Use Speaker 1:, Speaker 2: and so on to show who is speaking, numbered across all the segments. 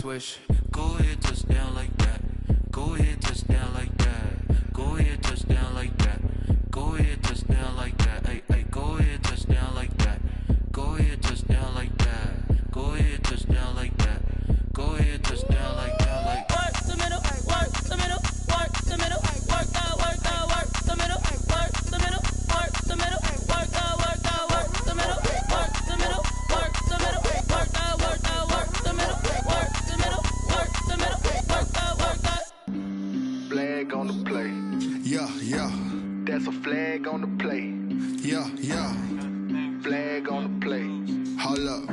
Speaker 1: swish. Go ahead, touchdown like that. Go ahead, touchdown like that. Go ahead, touchdown like that. Go ahead, touchdown like that. Hey, hey, go ahead, touchdown like that. Go ahead, touchdown like that. Go ahead, touchdown like that. Go ahead, touchdown like that. Like
Speaker 2: work the middle, work the middle, work the middle, work the middle, work the middle, work the middle, work the middle, work the middle, work the middle, work the middle, work the middle, work the middle, work the
Speaker 3: flag on the play.
Speaker 4: Yeah, yeah.
Speaker 3: That's a flag on the play.
Speaker 4: Yeah, yeah.
Speaker 3: Flag on the play.
Speaker 4: Hold up.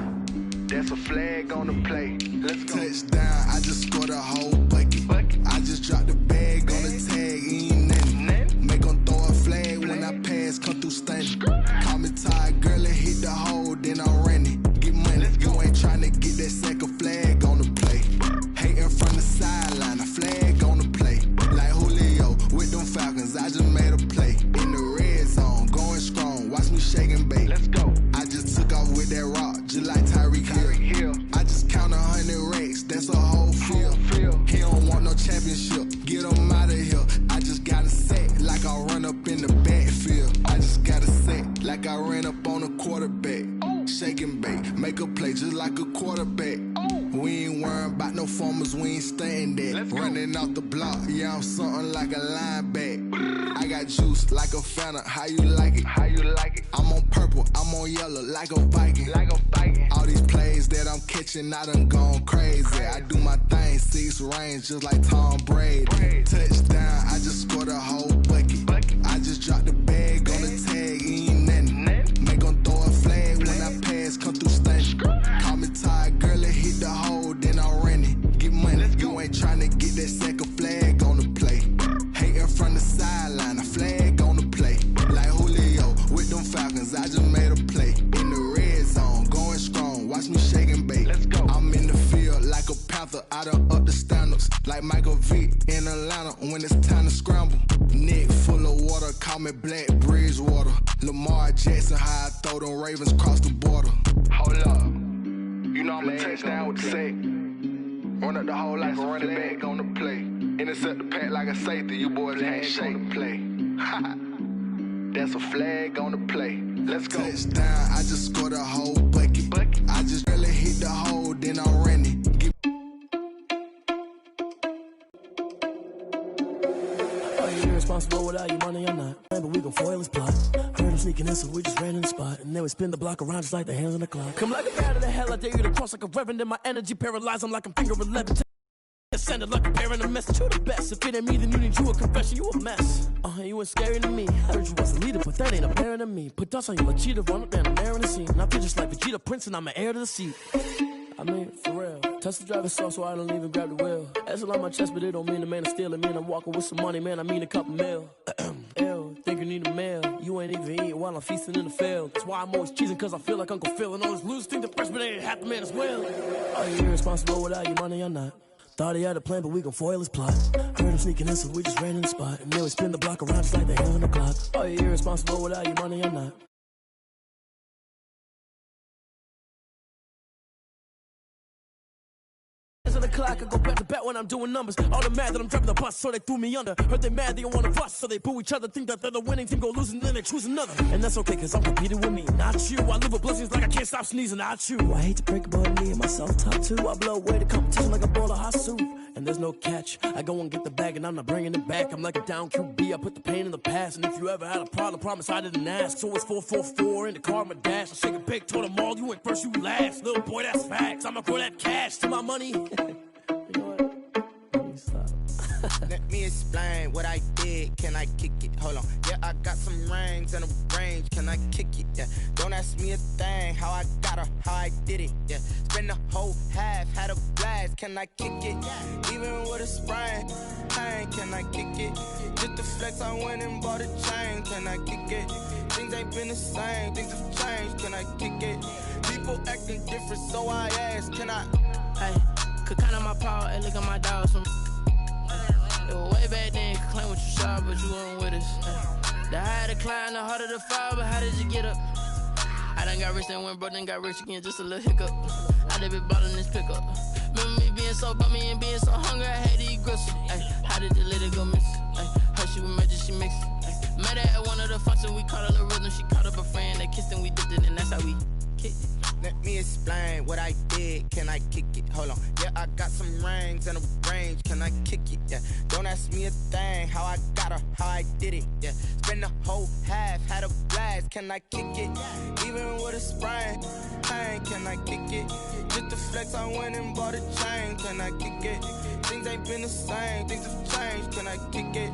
Speaker 3: That's a flag on the play. Let's go.
Speaker 4: Touchdown, I just scored a whole bucket. I just dropped the bag on the tag, ain't nothing. Make 'em throw a flag when I pass, come through stunning. Call me tired, girl, and hit the hole, then I'm running. Get money, you ain't tryna get that second flag on the play. Hating from the sideline, a flag on the play. Like Julio with them Falcons, I just made a play. In the red zone, going strong, watch me shake and bake.
Speaker 3: Let's go.
Speaker 4: I just took off with that rock, just like Tyreek Hill. I just count 100 racks, that's a whole field. He don't want no championship, get him out of here. I just got a set, like I run up in the backfield. I just got a set, like I ran up on a quarterback. Shake and bake, make a play just like a quarterback. We ain't worrying about no formers, we ain't staying there. Running off the block, yeah, I'm something like a linebacker. I got juice like a Fanta, how you like it?
Speaker 3: How you like it?
Speaker 4: I'm on purple, I'm on yellow, like a Viking.
Speaker 3: Like a Viking.
Speaker 4: All these plays that I'm catching, I done gone crazy. I do my thing, 6 range, just like Tom Brady. Touchdown, I just scored a whole bucket. I just dropped the bag on the tag, ain't nothing. Make 'em throw a flag when I pass, come through stunning. Call me tired, girl, and hit the hole, then I'm running. Get money, you ain't tryna get that second flag on the play. Hating from the sideline, a flag on the play. Like Julio with them Falcons, I just made a play. In the red zone, going strong, watch me shake and bake.
Speaker 3: Let's go.
Speaker 4: I'm in the field like a Panther, I done up the standards. Like Michael Vick in Atlanta when it's time to scramble. Neck full of water, call me Black Bridgewater. Lamar Jackson, how I throw them Ravens cross the border.
Speaker 3: Hold up. You know I'm a touchdown with the sack. Run up the hole like a running back on the play. Intercept the pack like a safety. You boys can't shake the play. That's a flag on the play. Let's go.
Speaker 4: Touchdown, I just scored a whole bucket. I just really hit the hole, then I'm running.
Speaker 5: Irresponsible without your money or not, but we gon' foil his plot. Heard him sneaking in, so we just ran in the spot, and then we spin the block around just like the hands on the clock. Come like a bat of the hell, I dare you to cross like a reverend, and my energy paralyzed. I'm like I'm finger 11. Sounded like a parent, a message to the best. If it ain't me, then you need you a confession, you a mess. You ain't scary to me. I heard you was a leader, but that ain't apparent to me. Put dust on you like cheetah, run up and I'm there in the scene. And I feel just like Vegeta Prince, and I'm an heir to the seat. I mean, for real. Touch the driver's soft, so I don't even grab the wheel. That's on my chest, but it don't mean the man is stealing. Man, I'm walking with some money, man, I mean a couple mil. Ew, think you need a meal. You ain't even eating while I'm feasting in the field. That's why I'm always cheesing, cause I feel like Uncle Phil. And all those losers think the freshman ain't half the man as well. Are you irresponsible without your money or not? Thought he had a plan, but we gon' foil his plot. Heard him sneaking in, so we just ran in the spot. And then we spin the block around just like the hands on the clock. Are you irresponsible without your money or not? On the clock, I go back to back when I'm doing numbers. All the mad that I'm driving the bus, so they threw me under. Heard they mad, they don't wanna fuss, so they boo each other. Think that they're the winning team, go losing, then they choose another. And that's okay, cause I'm competing with me, not you. I live with blessings like I can't stop sneezing, not you. I hate to break about me and myself top two. I blow away the competition like a bowl of hot soup. And there's no catch, I go and get the bag and I'm not bringing it back. I'm like a down QB, I put the pain in the past. And if you ever had a problem, promise I didn't ask. So it's 444 in the car, my dash. I shake a big, told them all, you ain't first, you last. Little boy, that's facts, I'ma throw that cash to my money.
Speaker 6: Let me explain what I did. Can I kick it? Hold on. Yeah, I got some rings and a range. Can I kick it? Yeah. Don't ask me a thing. How I got her, how I did it. Yeah. Spend the whole half, had a blast. Can I kick it? Even with a sprain. Pain, can I kick it? Just the flex, I went and bought a chain. Can I kick it? Things ain't been the same. Things have changed. Can I kick it? People acting different, so I ask. Can I?
Speaker 2: Hey, could count on my power and look at my dogs from. It was way back then, could claim what you saw, but you weren't with us. The higher the climb, the harder the fall, but how did you get up?
Speaker 5: I done got rich and went broke, then got rich again, just a little hiccup. I done been ballin' this pickup. Remember me being so bummy and being so hungry, I had to eat gristle. Ay, how did the lady go miss? Ay, her she was magic, she mixed. Met her at one of the functions, we caught a little rhythm. She caught up a friend, they kissed and we dipped it, and that's how we kicked it.
Speaker 6: Let me explain what I did. Can I kick it? Hold on. Yeah, I got some rings and a range. Can I kick it? Yeah. Don't ask me a thing. How I got her, how I did it. Yeah. Spend the whole half, had a blast. Can I kick it? Even with a sprain. Pain, can I kick it? Just to flex, I went and bought a chain. Can I kick it? Things ain't been the same. Things have changed. Can I kick it?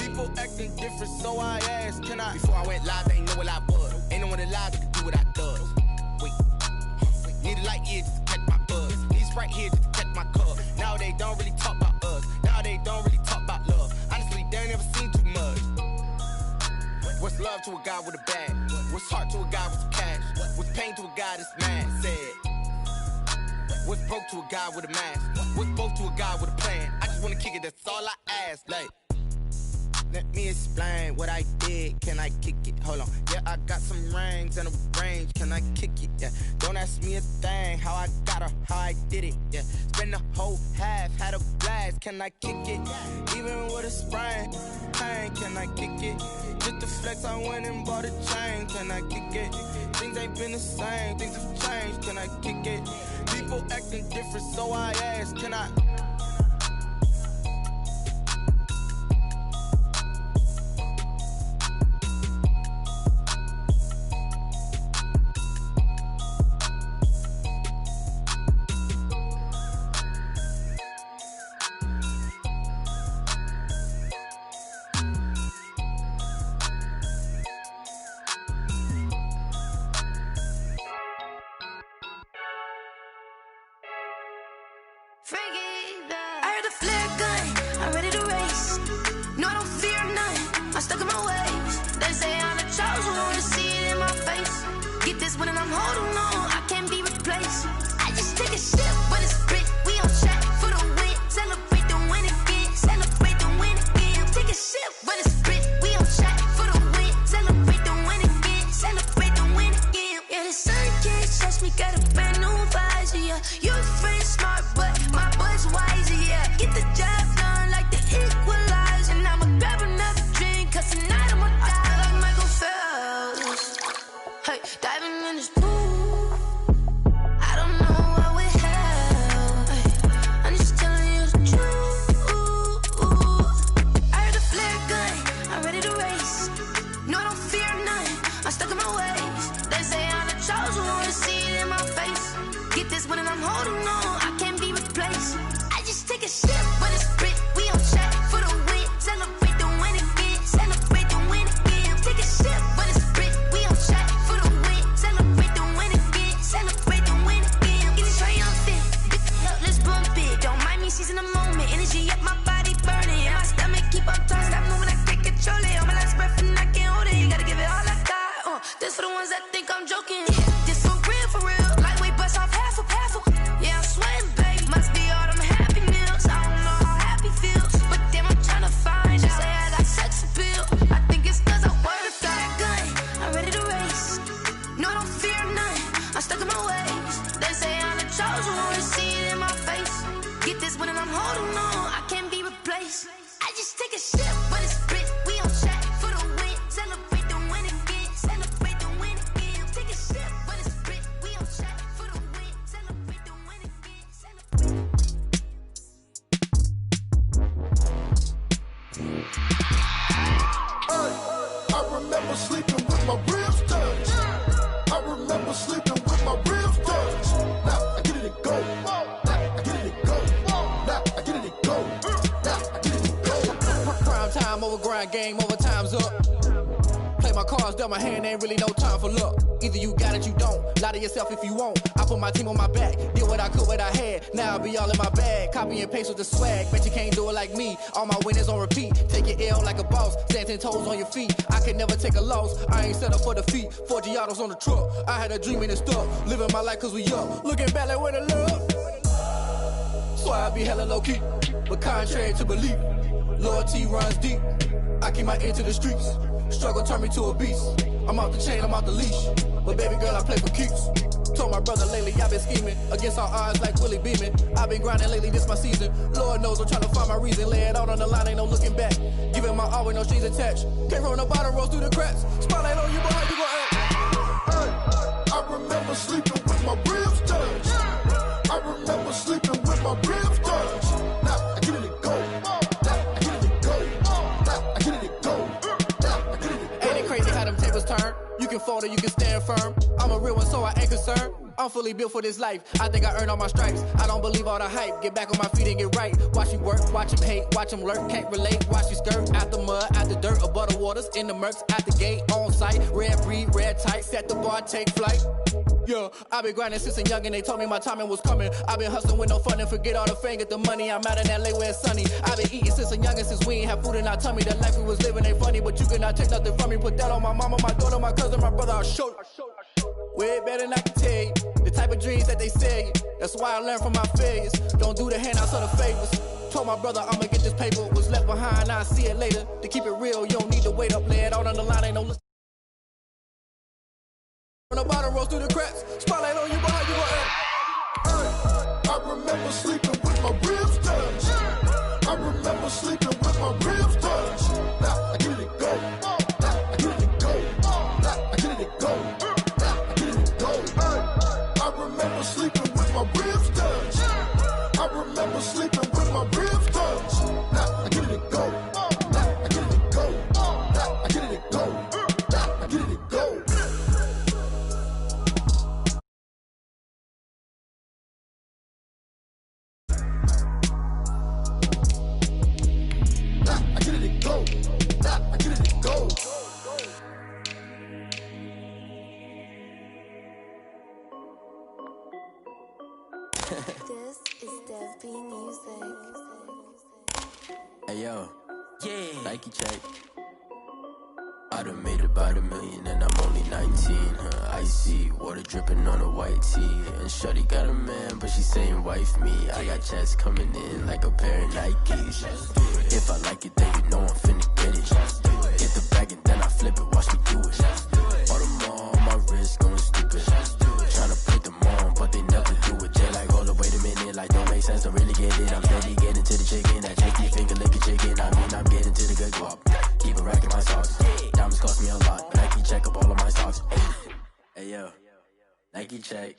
Speaker 6: People acting different, so I asked, can I? Before I went live, they ain't know what I was. Ain't no one alive that could do what I does. Wait. Need a light here just to catch my buzz. Need Sprite here just to catch my cup. Now they don't really talk about us. Now they don't really talk about love. Honestly, they ain't never seen too much. What's love to a guy with a bag? What's heart to a guy with some cash? What's pain to a guy that's mad? Said. What's broke to a guy with a mask? What's both to a guy with a plan? I just wanna kick it, that's all I ask. Like, let me explain what I did. Can I kick it? Hold on. Yeah, I got some rings and a range. Can I kick it? Yeah. Don't ask me a thing. How I got her, how I did it. Yeah. Spend the whole half, had a blast. Can I kick it? Even with a sprain. Pain, can I kick it? Just to flex, I went and bought a chain. Can I kick it? Things ain't been the same. Things have changed. Can I kick it? People acting different, so I asked, can I?
Speaker 2: I heard the flare gun, I'm ready to race. No, I don't fear none, I'm stuck in my ways. They say I'm the chosen one, to see it in my face. Get this one and I'm holding on, I can't be replaced. I just take a sip when it's split, we on track for the win. Celebrate the win again, celebrate the win again. Take a sip when it's split, we on track for the win. Celebrate the win again, celebrate the win again. Yeah, the sun can't touch me, got a brand new visor, yeah. You're friend smart, but my boy's wiser, yeah. Get the job done like the equalizer. And I'ma grab another drink, cause tonight I'ma die like Michael Phelps. Hey, diving in this pool, I don't know what we have. Hey, I'm just telling you the truth. I heard the flare gun, I'm ready to race. No, I don't fear none, I'm stuck in my ways. They say I'm the chosen one, to see it in my face. Get this one and I'm holding on, I can't be replaced. I just take a sip when it's split, we on track for the win. Celebrate the win again, celebrate the win again. Take a sip when it's split, we on track for the win. Celebrate the win again, celebrate the win again. Get it triumphant, let's bump it. Don't mind me seizing the moment, energy up my body burning. And my stomach keep on turning, stop moving, I can't control it. On my last breath and I can't hold it, you gotta give it all I got. This for the ones that think I'm joking. This for real, lightweight bust off half a. Yeah, I'm sweating, baby. Must be all them happy meals. I don't know how happy feels, but damn, I'm trying to find out. Say I got sex appeal. I think it's cause I work out. Gun, I'm ready to race. No, I don't fear none, I'm stuck in my ways. They say I'm the chosen one, to see it in my face. Get this one and I'm holding on, I can't be replaced. I just take a sip when it's split, we on track for the win. Celebrate the win again, celebrate the win again. Take a sip when it's split, we on track for the win. Celebrate the win again, celebrate.
Speaker 4: I remember sleeping with my ribs touched. I remember sleeping with my ribs touched. Now I get it and go. Now I get it and go. Now I get it and go. Now I get it and go.
Speaker 7: Prime time over grind game, overtime's up. Play my cards, dealt my hand, ain't really no time for luck. Either you got it, you don't. Lie to yourself if you won't. I put my team on my back, did what I could, what I had. Now I be all in my bag, copy and paste with the swag. Bet you can't do it like me. All my winners on repeat. Take your L like a boss, stand 10 toes on your feet. I can never take a loss. I ain't set up for defeat. 4 Giottos on the truck. I had a dream and it stuck. Living my life cause we up. Looking back like where the love. So I be hella low key, but contrary to belief, loyalty runs deep. I keep my ear to the streets. Struggle turned me to a beast. I'm off the chain, I'm off the leash. but baby girl, I play for keeps. Told my brother lately, I've been scheming against all odds like Willie Beeman. I've been grinding lately, this my season. Lord knows I'm trying to find my reason. Lay it out on the line, ain't no looking back. Giving my all with no strings attached. Came from the bottom, rose through the cracks. Spotlight on you, boy, how you gon' act?
Speaker 4: I remember sleeping with my ribs touched. I remember sleeping with my ribs touched. Now I get it and go. Now I get it and go. Now I get it and go. Now I get it and go.
Speaker 7: Ain't it crazy how them tables turn? You can fold or you can stand firm. I'm a real one, so I ain't concerned. I'm fully built for this life. I think I earned all my stripes. I don't believe all the hype. Get back on my feet and get right. Watch you work, watch him hate, watch him lurk. Can't relate, watch you skirt. Out the mud, out the dirt, above the waters, in the murks, at the gate, on site. Red breed, red tight, set the bar, take flight. Yeah, I've been grinding since a youngin', they told me my timing was coming. I've been hustling with no fun and forget all the fame, get the money. I'm out in LA where it's sunny. I've been eating since a youngin', since we ain't have food in our tummy. The life we was living ain't funny, but you cannot take nothing from me. Put that on my mama, my daughter, my cousin, my brother, I'll show you. Way better than I can tell you. The type of dreams that they sell you. That's why I learned from my failures. Don't do the handouts or the favors. Told my brother I'ma get this paper. Was left behind, I'll see it later. To keep it real, you don't need to wait up. Lay it out on the line, ain't no listen. On the bottom, rose through the cracks. Spotlight on you, boy, how you gon' act?
Speaker 4: I remember sleeping with my ribs touched. I remember sleeping with my ribs touched. Now I get it and go. Now I get it and go. Now I get it and go. Now I get it and go. I remember sleeping with my ribs touched. I remember sleeping with my ribs touched. Now I get it and go. Now I get it and go. Now I get it and go. Now I get it and go.
Speaker 8: This is Dev B Music.
Speaker 9: Hey yo, yeah, Nike check. I done made about $1 million and I'm only 19. Icy water dripping on a white tee. And shorty got a man, but she saying wife me. I got checks coming in like a pair of Nikes. If I like it, then you know I'm finna get it. Get the bag and then I flip it, watch me do it. All them on my wrist going stupid. Tryna put them on, but they never do it. They like, hold up, wait a minute, like don't make sense, don't really get it. I'm steady getting to the chicken, that chicky finger licking chicken. I mean, I'm getting to the good guap. Keep a rack in my socks. Diamonds cost me a lot, Nike check up all of my socks. Hey yo, Nike check.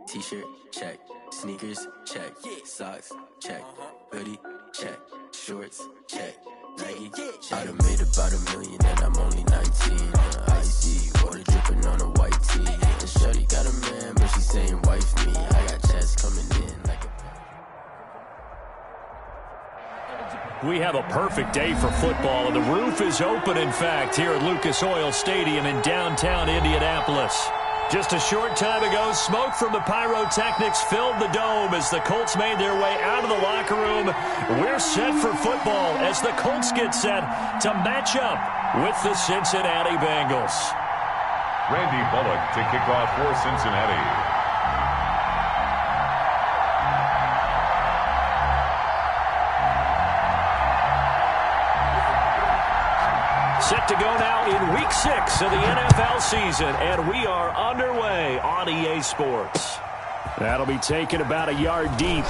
Speaker 9: T-shirt check. Sneakers check. Socks check. Hoodie check. Shorts check. Nike I done made about $1 million and I'm only 19. Icy water dripping on a white tee. And shorty got a man, but she saying wife me. I got chats coming in like a.
Speaker 10: We have a perfect day for football, and the roof is open, in fact, here at Lucas Oil Stadium in downtown Indianapolis. Just a short time ago, smoke from the pyrotechnics filled the dome as the Colts made their way out of the locker room. We're set for football as the Colts get set to match up with the Cincinnati Bengals.
Speaker 11: Randy Bullock to kick off for Cincinnati.
Speaker 10: Set to go now in Week 6 of the NFL season, and we are underway on EA Sports. That'll be taken about a yard deep.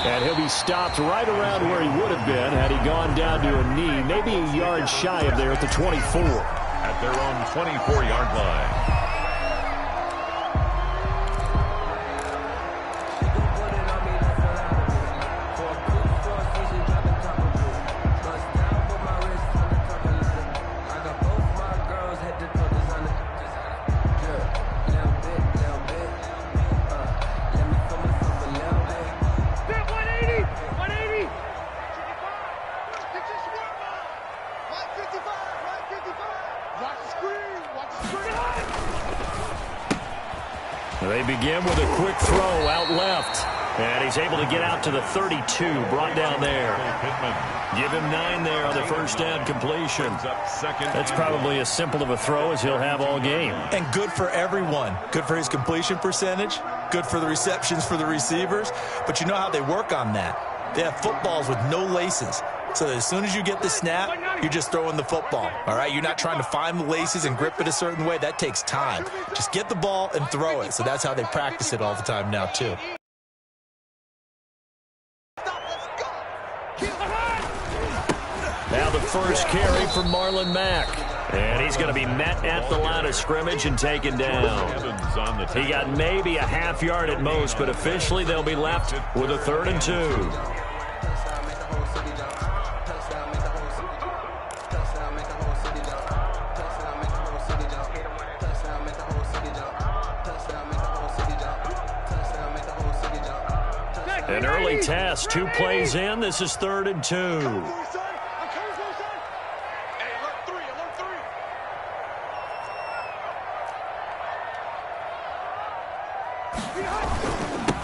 Speaker 10: And he'll be stopped right around where he would have been had he gone down to a knee, maybe a yard shy of there at the 24.
Speaker 11: At their own 24-yard line.
Speaker 10: They begin with a quick throw out left. And he's able to get out to the 32, brought down there. Give him 9 there on the first down completion. That's probably as simple of a throw as he'll have all game.
Speaker 12: And good for everyone. Good for his completion percentage. Good for the receptions for the receivers. But you know how they work on that. They have footballs with no laces. So as soon as you get the snap, you're just throwing the football, all right? You're not trying to find the laces and grip it a certain way. That takes time. Just get the ball and throw it. So that's how they practice it all the time now, too.
Speaker 10: Now the first carry for Marlon Mack. And he's going to be met at the line of scrimmage and taken down. He got maybe a half yard at most, but officially they'll be left with a 3rd and 2. An early test, 2 plays in. This is 3rd and 2.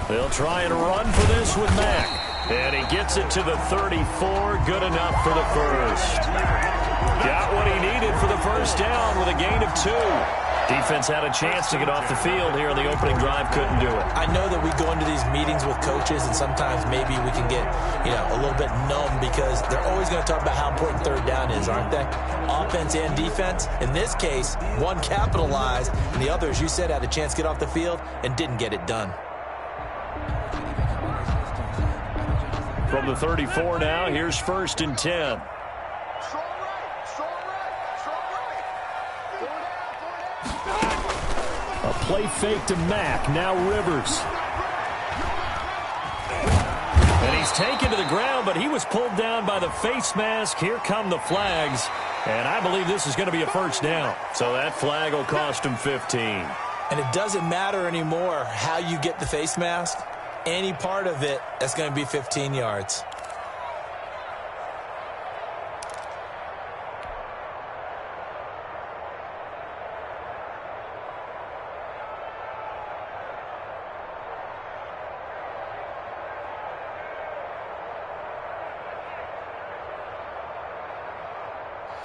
Speaker 10: They'll try and run for this with Mack. And he gets it to the 34. Good enough for the first. Got what he needed for the first down with a gain of 2. Defense had a chance to get off the field here on the opening drive. Couldn't do it.
Speaker 12: I know that we go into these meetings with coaches, and sometimes maybe we can get, a little bit numb because they're always going to talk about how important 3rd down is, aren't they? Offense and defense. In this case, one capitalized, and the other, as you said, had a chance to get off the field and didn't get it done.
Speaker 10: From the 34 now, here's 1st and 10. A play fake to Mack. Now Rivers. And he's taken to the ground, but he was pulled down by the face mask. Here come the flags. And I believe this is going to be a first down. So that flag will cost him 15.
Speaker 12: And it doesn't matter anymore how you get the face mask. Any part of it, that's going to be 15 yards.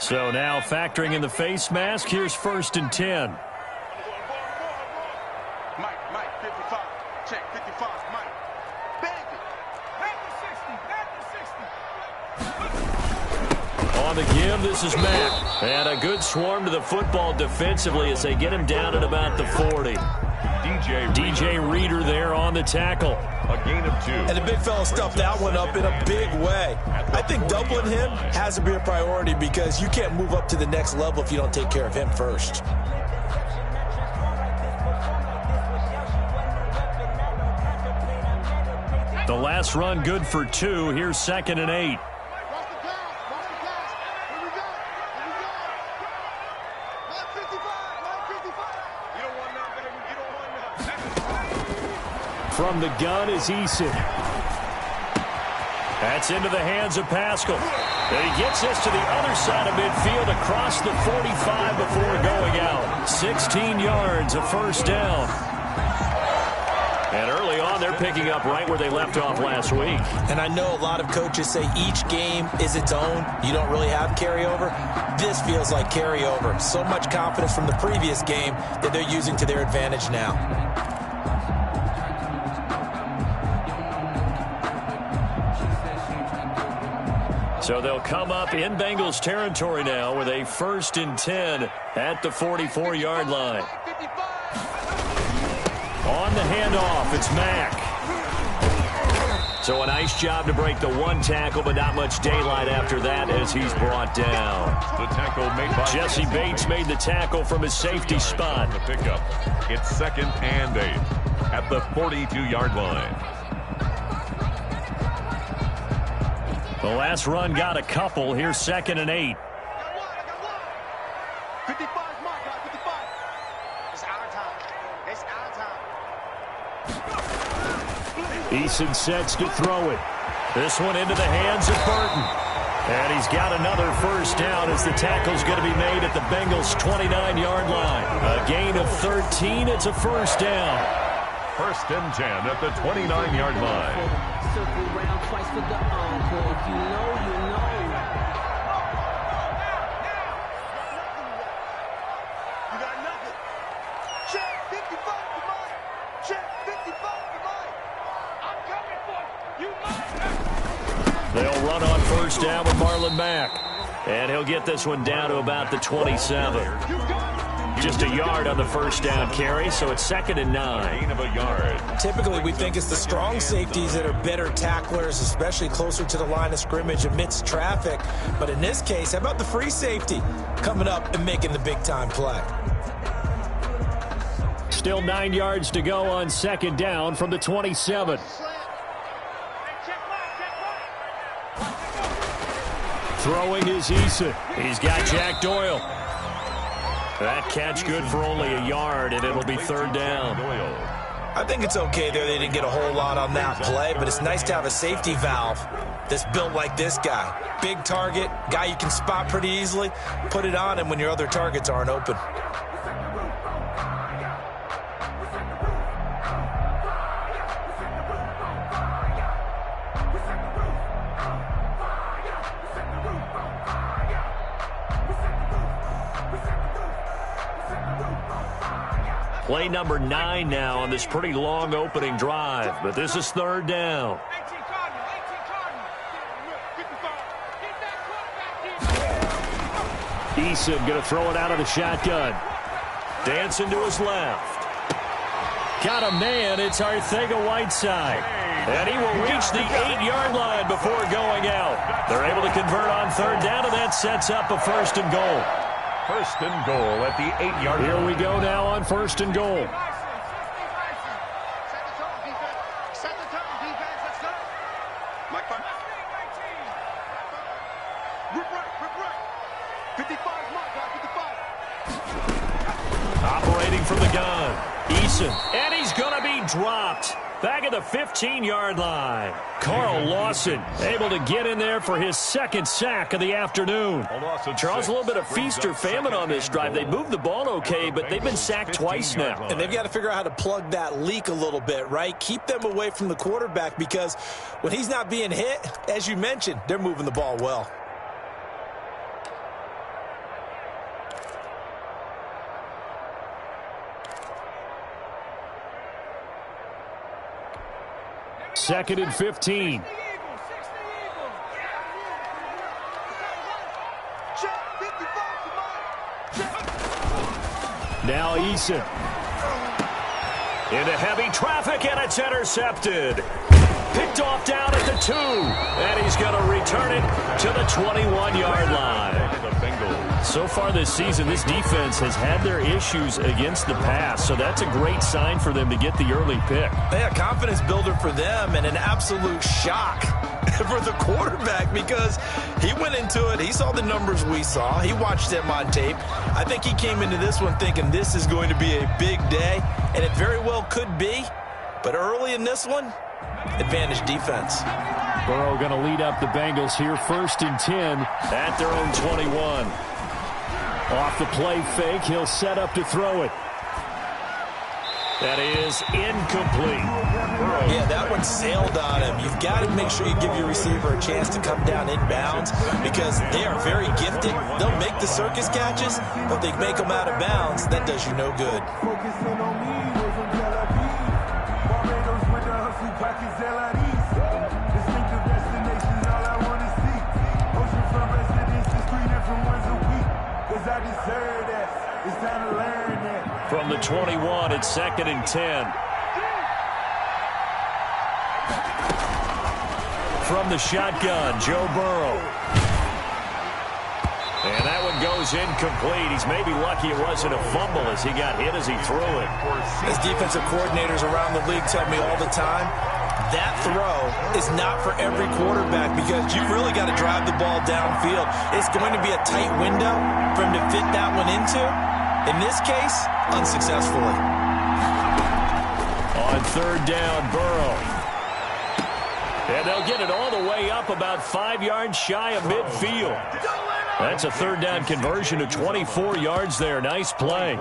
Speaker 10: So now factoring in the face mask, here's 1st and 10.
Speaker 3: Mike, 55. Check, 55. Mike. Bang it. Back to 60.
Speaker 10: On the give, this is Mack. And a good swarm to the football defensively as they get him down at about the 40. DJ Reader there on the tackle.
Speaker 11: A gain of 2.
Speaker 12: And the big fella stuffed that one up in a big way. I think doubling him has to be a priority because you can't move up to the next level if you don't take care of him first.
Speaker 10: The last run good for 2. Here's 2nd and 8. From the gun is Eason. That's into the hands of Pascal. And he gets this to the other side of midfield across the 45 before going out. 16 yards, a first down. And early on, they're picking up right where they left off last week.
Speaker 12: And I know a lot of coaches say each game is its own. You don't really have carryover. This feels like carryover. So much confidence from the previous game that they're using to their advantage now.
Speaker 10: So they'll come up in Bengals territory now with a 1st and 10 at the 44-yard line. On the handoff, it's Mack. So a nice job to break the one tackle, but not much daylight after that as he's brought down.
Speaker 11: The tackle made by
Speaker 10: Jesse Bates made the tackle from his safety spot.
Speaker 11: The pickup. It's 2nd and 8 at the 42-yard line.
Speaker 10: The last run got a couple. Here's 2nd and 8.
Speaker 3: 55, Mike, 55. It's our time. It's our time.
Speaker 10: Eason sets to throw it. This one into the hands of Burton. And he's got another first down as the tackle's going to be made at the Bengals' 29-yard line. A gain of 13. It's a first down.
Speaker 11: 1st and 10 at the 29-yard line.
Speaker 2: Circle round twice for the encore. If you know, you know.
Speaker 3: You got nothing. Check 55 for mine. Check 55 for mine. I'm coming for you. You mine.
Speaker 10: They'll run on 1st first down with Marlon Mack. And he'll get this one down to about the 27. Just a yard on the first down carry, so it's 2nd and 9.
Speaker 11: Gain of a yard.
Speaker 12: Typically, we think it's the strong safeties that are better tacklers, especially closer to the line of scrimmage amidst traffic. But in this case, how about the free safety coming up and making the big-time play?
Speaker 10: Still 9 yards to go on 2nd down from the 27. Throwing is Eason. He's got Jack Doyle. That catch good for only a yard, and it'll be 3rd down.
Speaker 12: I think it's okay there. They didn't get a whole lot on that play, but it's nice to have a safety valve that's built like this guy. Big target, guy you can spot pretty easily. Put it on him when your other targets aren't open.
Speaker 10: Play number 9 now on this pretty long opening drive, but this is 3rd down. Eason going to throw it out of the shotgun. Dancing to his left. Got a man. It's Arcega-Whiteside. And he will reach the 8-yard line before going out. They're able to convert on 3rd down, and that sets up a 1st and goal.
Speaker 11: 1st and goal at the 8-yard line.
Speaker 10: Here we go now on 1st and goal. Operating from the gun, Eason, and he's going to be dropped. Back at the 15-yard line. Carl Lawson able to get in there for his 2nd sack of the afternoon. Charles, a little bit of feast or famine on this drive. They moved the ball okay, but they've been sacked twice now.
Speaker 12: And they've got to figure out how to plug that leak a little bit, right? Keep them away from the quarterback because when he's not being hit, as you mentioned, they're moving the ball well.
Speaker 10: Second and 15. Now Eason. Into heavy traffic, and it's intercepted. Picked off down at the 2. And he's going to return it to the 21-yard line. So far this season, this defense has had their issues against the pass, so that's a great sign for them to get the early pick.
Speaker 12: Yeah, confidence builder for them and an absolute shock for the quarterback because he went into it. He saw the numbers we saw. He watched them on tape. I think he came into this one thinking this is going to be a big day, and it very well could be. But early in this one, advantage defense.
Speaker 10: Burrow going to lead up the Bengals here, 1st and 10 at their own 21. Off the play fake, he'll set up to throw it. That is incomplete.
Speaker 12: Yeah, that one sailed on him. You've got to make sure you give your receiver a chance to come down inbounds because they are very gifted. They'll make the circus catches, but they make them out of bounds. That does you no good.
Speaker 10: From the 21, it's 2nd and 10. From the shotgun, Joe Burrow. And that one goes incomplete. He's maybe lucky it wasn't a fumble as he got hit as he threw it.
Speaker 12: As defensive coordinators around the league tell me all the time, that throw is not for every quarterback because you've really got to drive the ball downfield. It's going to be a tight window for him to fit that one into. In this case, unsuccessfully.
Speaker 10: On 3rd down, Burrow. And they'll get it all the way up about 5 yards shy of midfield. That's a 3rd down conversion of 24 yards there. Nice play.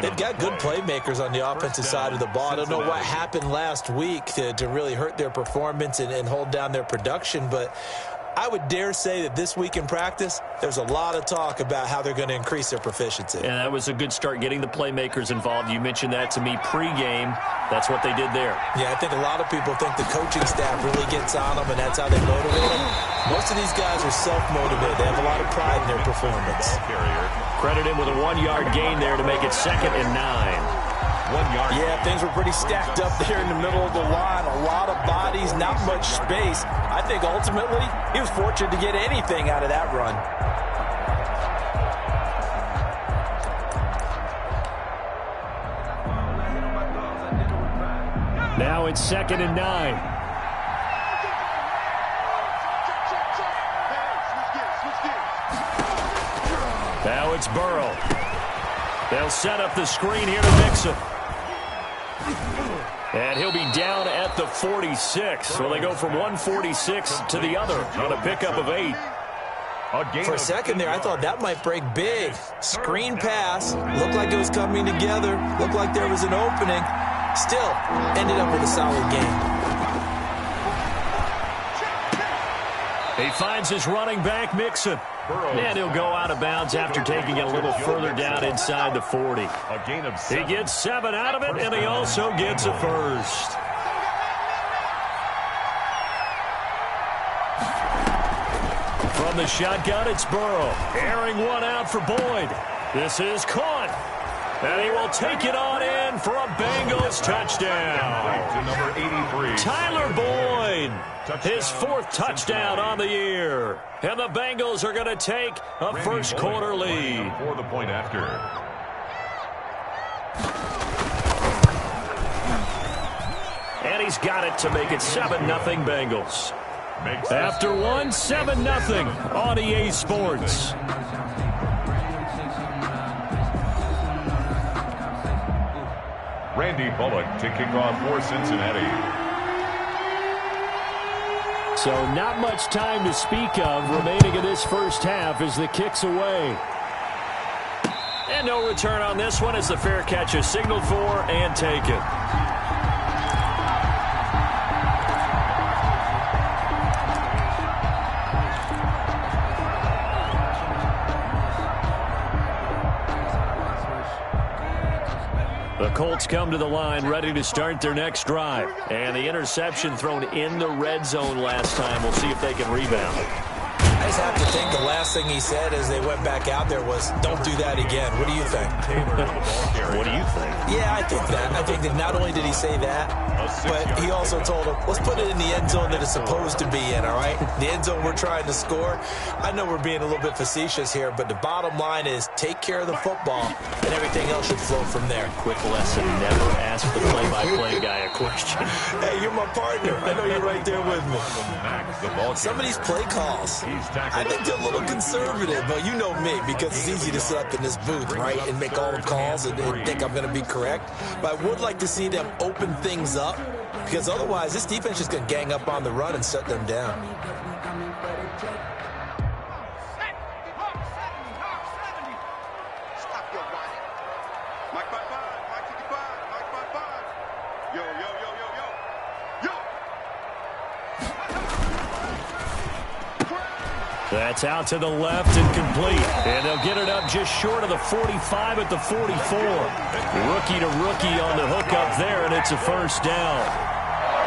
Speaker 12: They've got good playmakers on the offensive side of the ball. I don't know what happened last week to really hurt their performance and hold down their production, but I would dare say that this week in practice, there's a lot of talk about how they're going to increase their proficiency.
Speaker 10: And that was a good start, getting the playmakers involved. You mentioned that to me pregame. That's what they did there.
Speaker 12: Yeah, I think a lot of people think the coaching staff really gets on them, and that's how they motivate them. Most of these guys are self-motivated. They have a lot of pride in their performance.
Speaker 10: Credit him with a 1-yard gain there to make it 2nd and 9.
Speaker 11: 1 yard.
Speaker 12: Yeah, things were pretty stacked up there in the middle of the line. A lot of bodies, not much space. I think ultimately he was fortunate to get anything out of that run.
Speaker 10: Now it's 2nd and 9. Now it's Burrow. They'll set up the screen here to Mixon. And he'll be down at the 46. So they go from 146 to the other on a pickup of 8.
Speaker 12: For a second there, I thought that might break big. Screen pass. Looked like it was coming together. Looked like there was an opening. Still, ended up with a solid game.
Speaker 10: He finds his running back, Mixon. And he'll go out of bounds after taking it a little further down inside the 40.
Speaker 11: A gain of 7.
Speaker 10: He gets 7 out of it, and he also gets a first. From the shotgun, it's Burrow. Airing one out for Boyd. This is caught. And he will take it on in for a Bengals touchdown.
Speaker 11: To number 83.
Speaker 10: Tyler Boyd. His 4th touchdown on the year. And the Bengals are going to take a first quarter lead.
Speaker 11: For the point after.
Speaker 10: And he's got it to make it 7-0 Bengals. After one, 7-0 on EA Sports.
Speaker 11: Randy Bullock to kick off for Cincinnati.
Speaker 10: So not much time to speak of remaining in this first half as the kick's away. And no return on this one as the fair catch is signaled for and taken. The Colts come to the line ready to start their next drive. And the interception thrown in the red zone last time. We'll see if they can rebound.
Speaker 12: I just have to think the last thing he said as they went back out there was, don't do that again. What do you think?
Speaker 10: What do you think?
Speaker 12: Yeah, I think that. I think that not only did he say that, but he also told him, let's put it in the end zone that it's supposed to be in, all right? The end zone we're trying to score. I know we're being a little bit facetious here, but the bottom line is take care of the football, and everything else should flow from there.
Speaker 10: Quick lesson, never ask the play-by-play guy a question.
Speaker 12: Hey, you're my partner. I know you're right there with me. Some of these play calls, I think they're a little conservative, but you know me, because it's easy to sit up in this booth, right, and make all the calls and think I'm going to be correct. But I would like to see them open things up, because otherwise this defense is going to gang up on the run and shut them down.
Speaker 10: That's out to the left and complete. And they'll get it up just short of the 45 at the 44. Rookie to rookie on the hook up there, and it's a first down.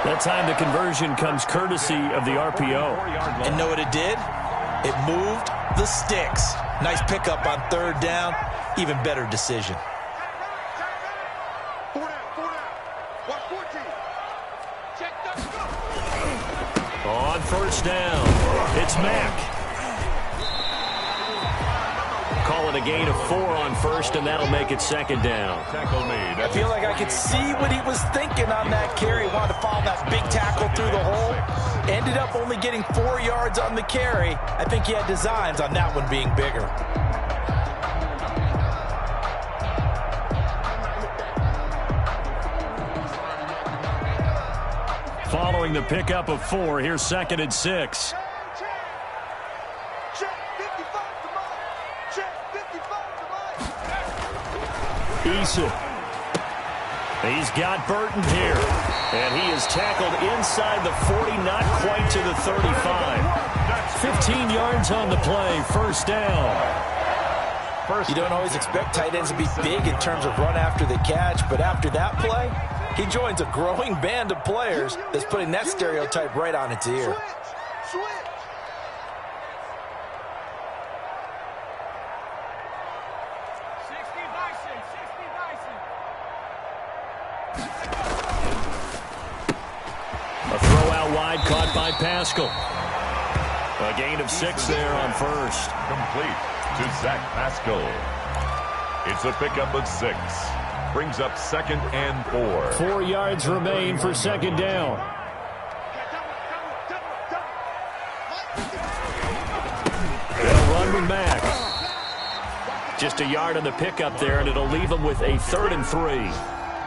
Speaker 10: That time the conversion comes courtesy of the RPO.
Speaker 12: And know what it did? It moved the sticks. Nice pickup on 3rd down. Even better decision.
Speaker 10: On first down, it's Mack. Call it a gain of 4 on first, and that'll make it 2nd down.
Speaker 12: I feel like I could see what he was thinking on that carry. Wanted to follow that big tackle through the hole. Ended up only getting 4 yards on the carry. I think he had designs on that one being bigger.
Speaker 10: Following the pickup of 4, here's 2nd and 6. Eason. He's got Burton here. And he is tackled inside the 40, not quite to the 35. 15 yards on the play, first down.
Speaker 12: You don't always expect tight ends to be big in terms of run after the catch, but after that play, he joins a growing band of players that's putting that stereotype right on its ear.
Speaker 10: A throw out wide caught by Pascal. A gain of 6 there on first.
Speaker 11: Complete to Zach Pascal. It's a pickup of 6. Brings up 2nd and 4.
Speaker 10: 4 yards remain for second down. They'll run with Mack. Just a yard on the pickup there, and it'll leave them with a 3rd and 3.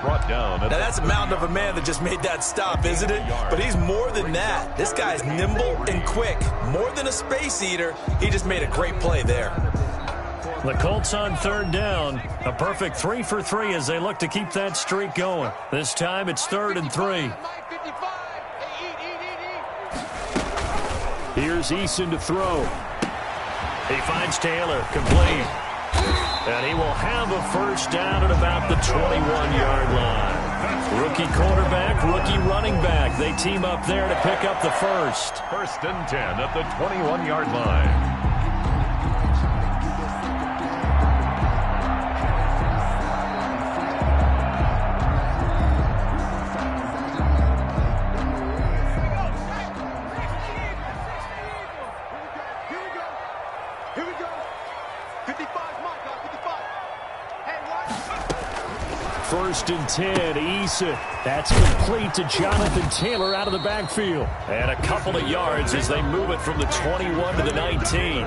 Speaker 11: Brought down.
Speaker 12: Now that's a mountain of a man that just made that stop, isn't it? But he's more than that. This guy's nimble and quick. More than a space eater, he just made a great play there.
Speaker 10: The Colts on 3rd down. A perfect 3 for 3 as they look to keep that streak going. This time it's 3rd and 3. Here's Eason to throw. He finds Taylor, complete. And he will have a first down at about the 21-yard line. Rookie quarterback, rookie running back. They team up there to pick up the first.
Speaker 11: 1st and 10 at the 21-yard line.
Speaker 10: First and 10, Eason. That's complete to Jonathan Taylor out of the backfield. And a couple of yards as they move it from the 21 to the 19.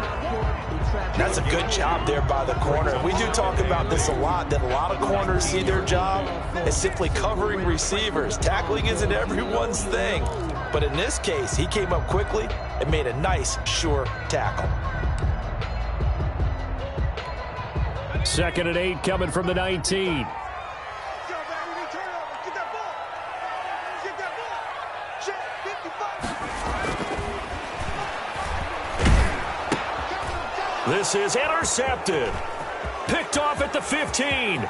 Speaker 12: That's a good job there by the corner. We do talk about this a lot, that a lot of corners see their job as simply covering receivers. Tackling isn't everyone's thing. But in this case, he came up quickly and made a nice, sure tackle.
Speaker 10: 2nd and 8 coming from the 19. This is intercepted. Picked off at the 15.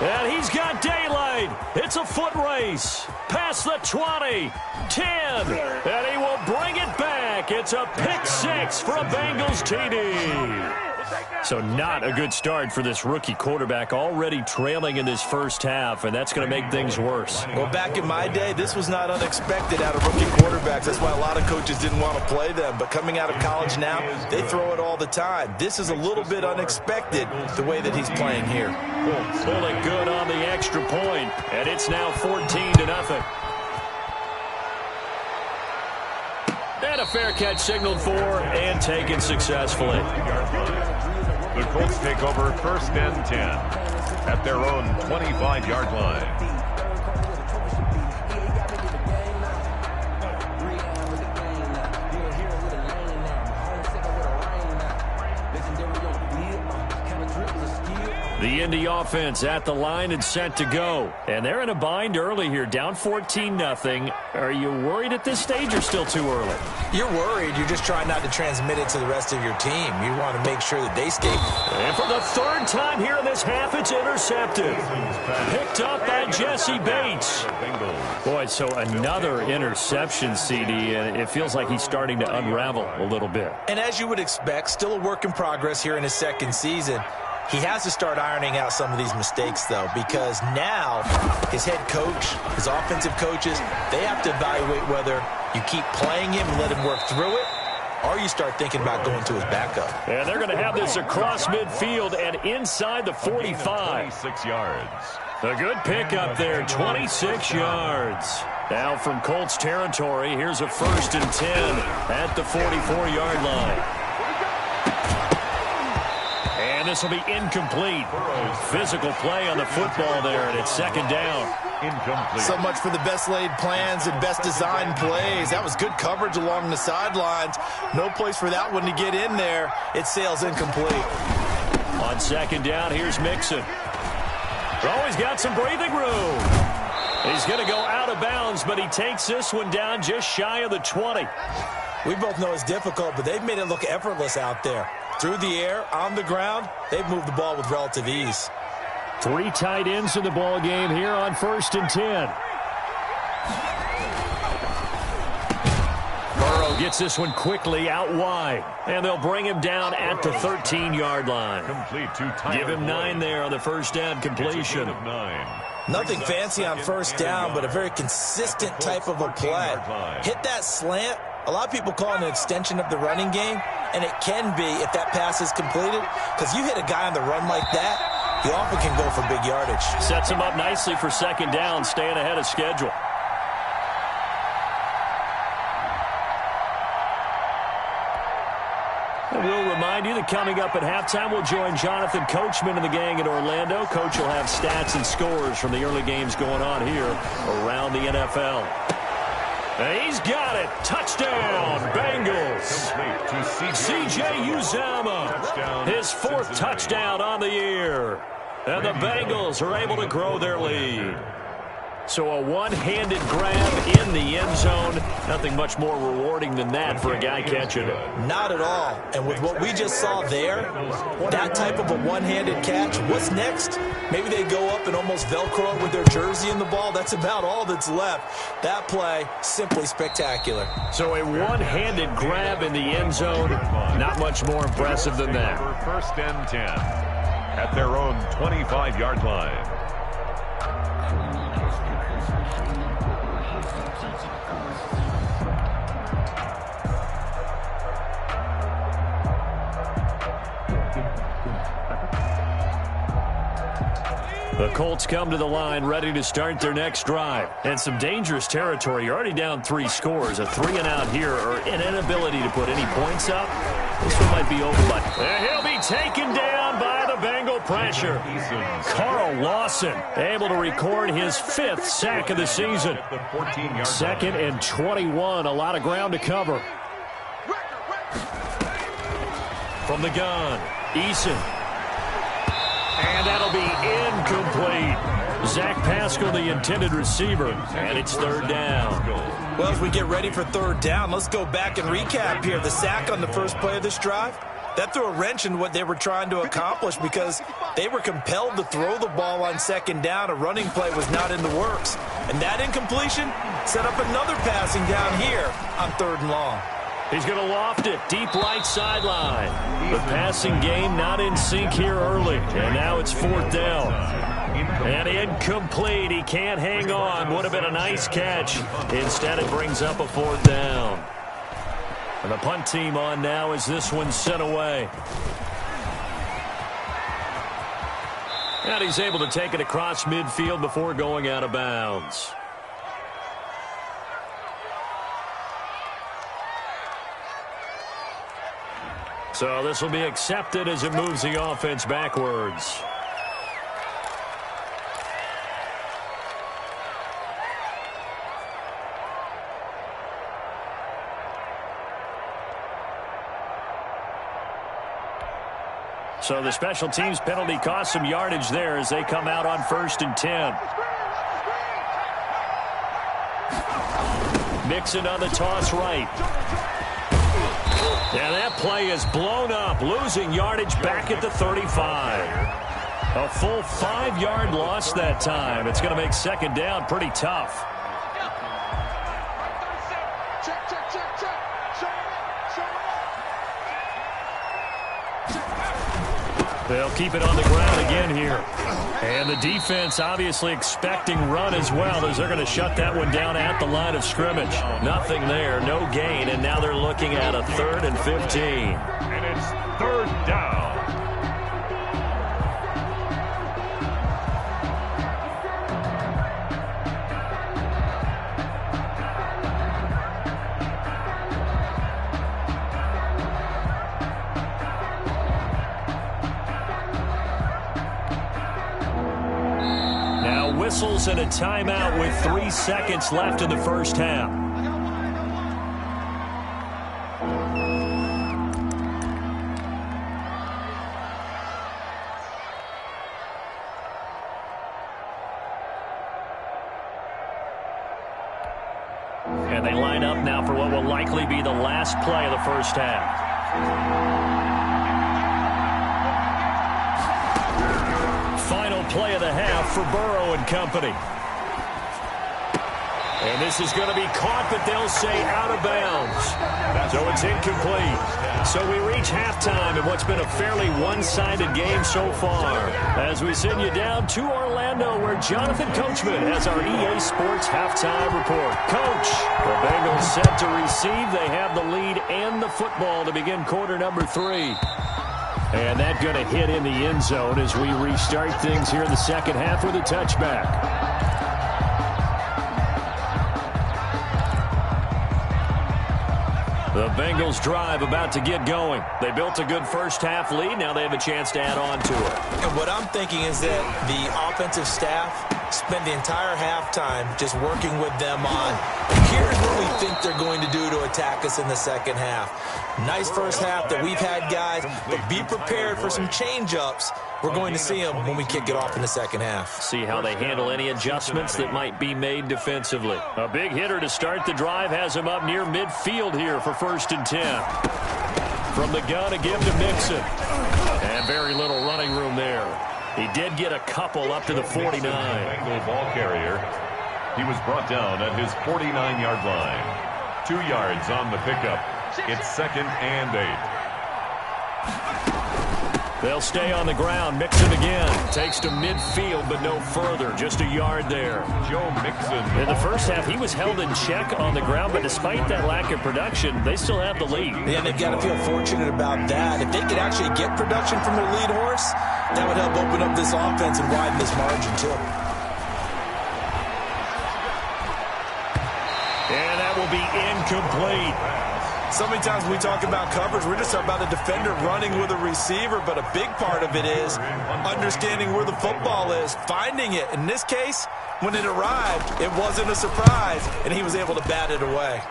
Speaker 10: And he's got daylight. It's a foot race. Past the 20. 10. And he will bring it back. It's a pick 6 for a Bengals TD. So not a good start for this rookie quarterback, already trailing in this first half, and that's going to make things worse.
Speaker 12: Well, back in my day, this was not unexpected out of rookie quarterbacks. That's why a lot of coaches didn't want to play them. But coming out of college now, they throw it all the time. This is a little bit unexpected, the way that he's playing here.
Speaker 10: Pulling good on the extra point, and it's now 14-0. And a fair catch signaled for and taken successfully.
Speaker 11: The Colts take over 1st and 10 at their own 25-yard line.
Speaker 10: The Indy offense at the line and set to go. And they're in a bind early here, down 14-0. Are you worried at this stage or still too early?
Speaker 12: You're worried. You're just trying not to transmit it to the rest of your team. You want to make sure that they stay.
Speaker 10: And for the 3rd time here in this half, it's intercepted. Picked up by Jesse Bates. Boy, so another interception, CD, and it feels like he's starting to unravel a little bit.
Speaker 12: And as you would expect, still a work in progress here in his 2nd season. He has to start ironing out some of these mistakes, though, because now his head coach, his offensive coaches, they have to evaluate whether you keep playing him and let him work through it, or you start thinking about going to his backup.
Speaker 10: And they're going to have this across midfield and inside the 45.
Speaker 11: 26 yards.
Speaker 10: A good pickup there, 26 yards. Now from Colts territory, here's a 1st and 10 at the 44-yard line. And this will be incomplete. Physical play on the football there, and it's 2nd down.
Speaker 11: Incomplete.
Speaker 12: So much for the best laid plans and best designed plays. That was good coverage along the sidelines. No place for that one to get in there. It sails incomplete.
Speaker 10: On 2nd down, here's Mixon. Oh, he's got some breathing room. He's going to go out of bounds, but he takes this one down just shy of the 20.
Speaker 12: We both know it's difficult, but they've made it look effortless out there. Through the air, on the ground, they've moved the ball with relative ease.
Speaker 10: 3 tight ends in the ball game here on 1st and 10. Burrow gets this one quickly out wide, and they'll bring him down at the 13-yard line. Give him 9 there on the first down completion.
Speaker 12: Nothing fancy on first down, but a very consistent type of a play. Hit that slant. A lot of people call it an extension of the running game, and it can be if that pass is completed, because you hit a guy on the run like that, he often can go for big yardage.
Speaker 10: Sets him up nicely for second down, staying ahead of schedule. And we'll remind you that coming up at halftime, we'll join Jonathan Coachman and the gang in Orlando. Coach will have stats and scores from the early games going on here around the NFL. And he's got it. Touchdown, Bengals. C.J. Uzomah, his 4th touchdown on the year. And the Bengals are able to grow their lead. So a one-handed grab in the end zone. Nothing much more rewarding than that for a guy catching it.
Speaker 12: Not at all. And with what we just saw there, that type of a one-handed catch, what's next? Maybe they go up and almost Velcro with their jersey in the ball. That's about all that's left. That play, simply spectacular.
Speaker 10: So a one-handed grab in the end zone, not much more impressive than that.
Speaker 11: For 1st and 10 at their own 25-yard line.
Speaker 10: The Colts come to the line ready to start their next drive. And some dangerous territory. You're already down 3 scores. A 3-and-out here or an inability to put any points up. This one might be over by. And he'll be taken down by the Bengal pressure. Carl Lawson able to record his 5th sack of the season. 2nd and 21. A lot of ground to cover. From the gun, Eason. And that'll be incomplete. Zach Pascal, the intended receiver, and it's 3rd down.
Speaker 12: Well, as we get ready for 3rd down, let's go back and recap here. The sack on the first play of this drive, that threw a wrench in what they were trying to accomplish because they were compelled to throw the ball on 2nd down. A running play was not in the works. And that incompletion set up another passing down here on 3rd and long.
Speaker 10: He's going to loft it, deep right sideline. The passing game not in sync here early, and now it's 4th down. And incomplete. He can't hang on. Would have been a nice catch. Instead, it brings up a 4th down. And the punt team on now as this one's sent away. And he's able to take it across midfield before going out of bounds. So this will be accepted as it moves the offense backwards. So the special teams penalty cost some yardage there as they come out on 1st and 10. Mixon on the toss right. Yeah, that play is blown up, losing yardage back at the 35. A full 5-yard loss that time. It's going to make 2nd down pretty tough. They'll keep it on the ground again here. And the defense obviously expecting run as well as they're going to shut that one down at the line of scrimmage. Nothing there, no gain, and now they're looking at a 3rd and 15.
Speaker 11: And it's 3rd down.
Speaker 10: Whistles and a timeout with 3 seconds left in the first half. And they line up now for what will likely be the last play of the first half. Final play of the half for Burrow and company. And this is going to be caught, but they'll say out of bounds. So it's incomplete. So we reach halftime in what's been a fairly one-sided game so far. As we send you down to Orlando, where Jonathan Coachman has our EA Sports halftime report. Coach, the Bengals set to receive. They have the lead and the football to begin quarter number 3. And that going to hit in the end zone as we restart things here in the second half with a touchback. The Bengals drive about to get going. They built a good first-half lead. Now they have a chance to add on to it.
Speaker 12: And what I'm thinking is that the offensive staff spent the entire halftime just working with them on, here's what we think they're going to do to attack us in the second half. Nice first half that we've had, guys, but be prepared for some change-ups. We're going to see them when we kick it off in the second half.
Speaker 10: See how they handle any adjustments that might be made defensively. A big hitter to start the drive has him up near midfield here for 1st and 10. From the gun, a give to Mixon. And very little running room there. He did get a couple up to the 49.
Speaker 11: Bengal ball carrier. He was brought down at his 49-yard line. 2 yards on the pickup. It's 2nd and 8.
Speaker 10: They'll stay on the ground. Mixon again. Takes to midfield, but no further. Just a yard there.
Speaker 11: Joe Mixon.
Speaker 10: In the first half, he was held in check on the ground, but despite that lack of production, they still have the lead.
Speaker 12: Yeah, they've got to feel fortunate about that. If they could actually get production from their lead horse, that would help open up this offense and widen this margin, too.
Speaker 10: And that will be incomplete.
Speaker 12: So many times when we talk about coverage, we're just talking about a defender running with a receiver, but a big part of it is understanding where the football is, finding it. In this case, when it arrived, it wasn't a surprise, and he was able to bat it away.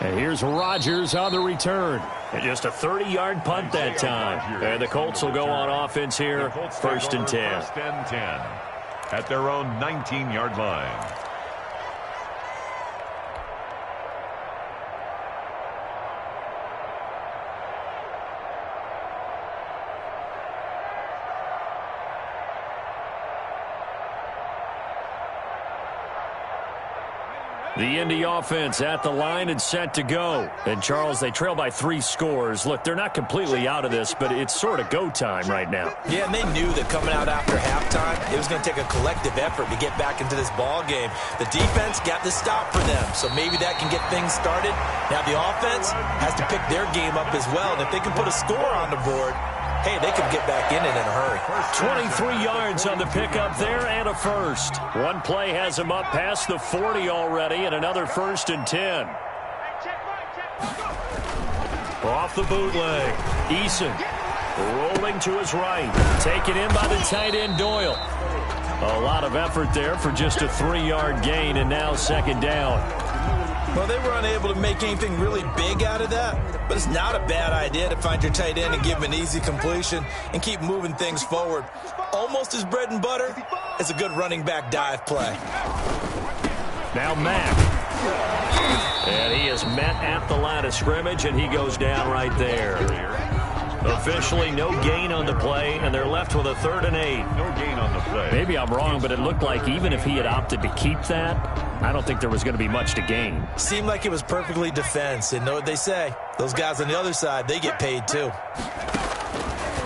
Speaker 10: And here's Rodgers on the return. And just a 30-yard punt that time. And the Colts will go on offense here, 1st and 10.
Speaker 11: 1st and 10 at their own 19-yard line.
Speaker 10: The Indy offense at the line and set to go. And, Charles, they trail by 3 scores. Look, they're not completely out of this, but it's sort of go time right now.
Speaker 12: Yeah, and they knew that coming out after halftime, it was going to take a collective effort to get back into this ball game. The defense got the stop for them, so maybe that can get things started. Now the offense has to pick their game up as well, and if they can put a score on the board, hey, they could get back in it in a hurry.
Speaker 10: 23 yards on the pickup there and a first. One play has him up past the 40 already and another 1st and 10. Off the bootleg. Eason rolling to his right. Taken in by the tight end Doyle. A lot of effort there for just a 3-yard gain and now 2nd down.
Speaker 12: Well, they were unable to make anything really big out of that, but it's not a bad idea to find your tight end and give him an easy completion and keep moving things forward. Almost as bread and butter as a good running back dive play.
Speaker 10: Now Mack. And he is met at the line of scrimmage, and he goes down right there. Officially no gain on the play, and they're left with a 3rd and 8.
Speaker 11: No gain on the play.
Speaker 10: Maybe I'm wrong, but it looked like even if he had opted to keep that, I don't think there was going to be much to gain.
Speaker 12: Seemed like it was perfectly defense, and know what they say. Those guys on the other side, they get paid too.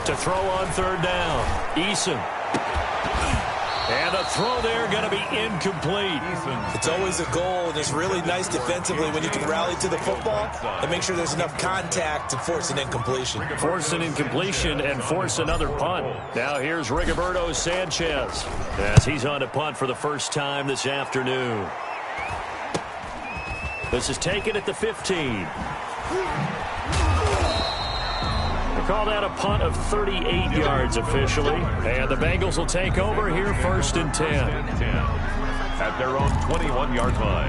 Speaker 10: To throw on 3rd down, Eason. And a throw there going to be incomplete.
Speaker 12: It's always a goal, and it's really nice defensively when you can rally to the football and make sure there's enough contact to force an incompletion.
Speaker 10: Force an incompletion and force another punt. Now here's Rigoberto Sanchez as he's on to punt for the first time this afternoon. This is taken at the 15. Call that a punt of 38 yards officially. And the Bengals will take over here 1st and 10.
Speaker 11: At their own 21-yard line.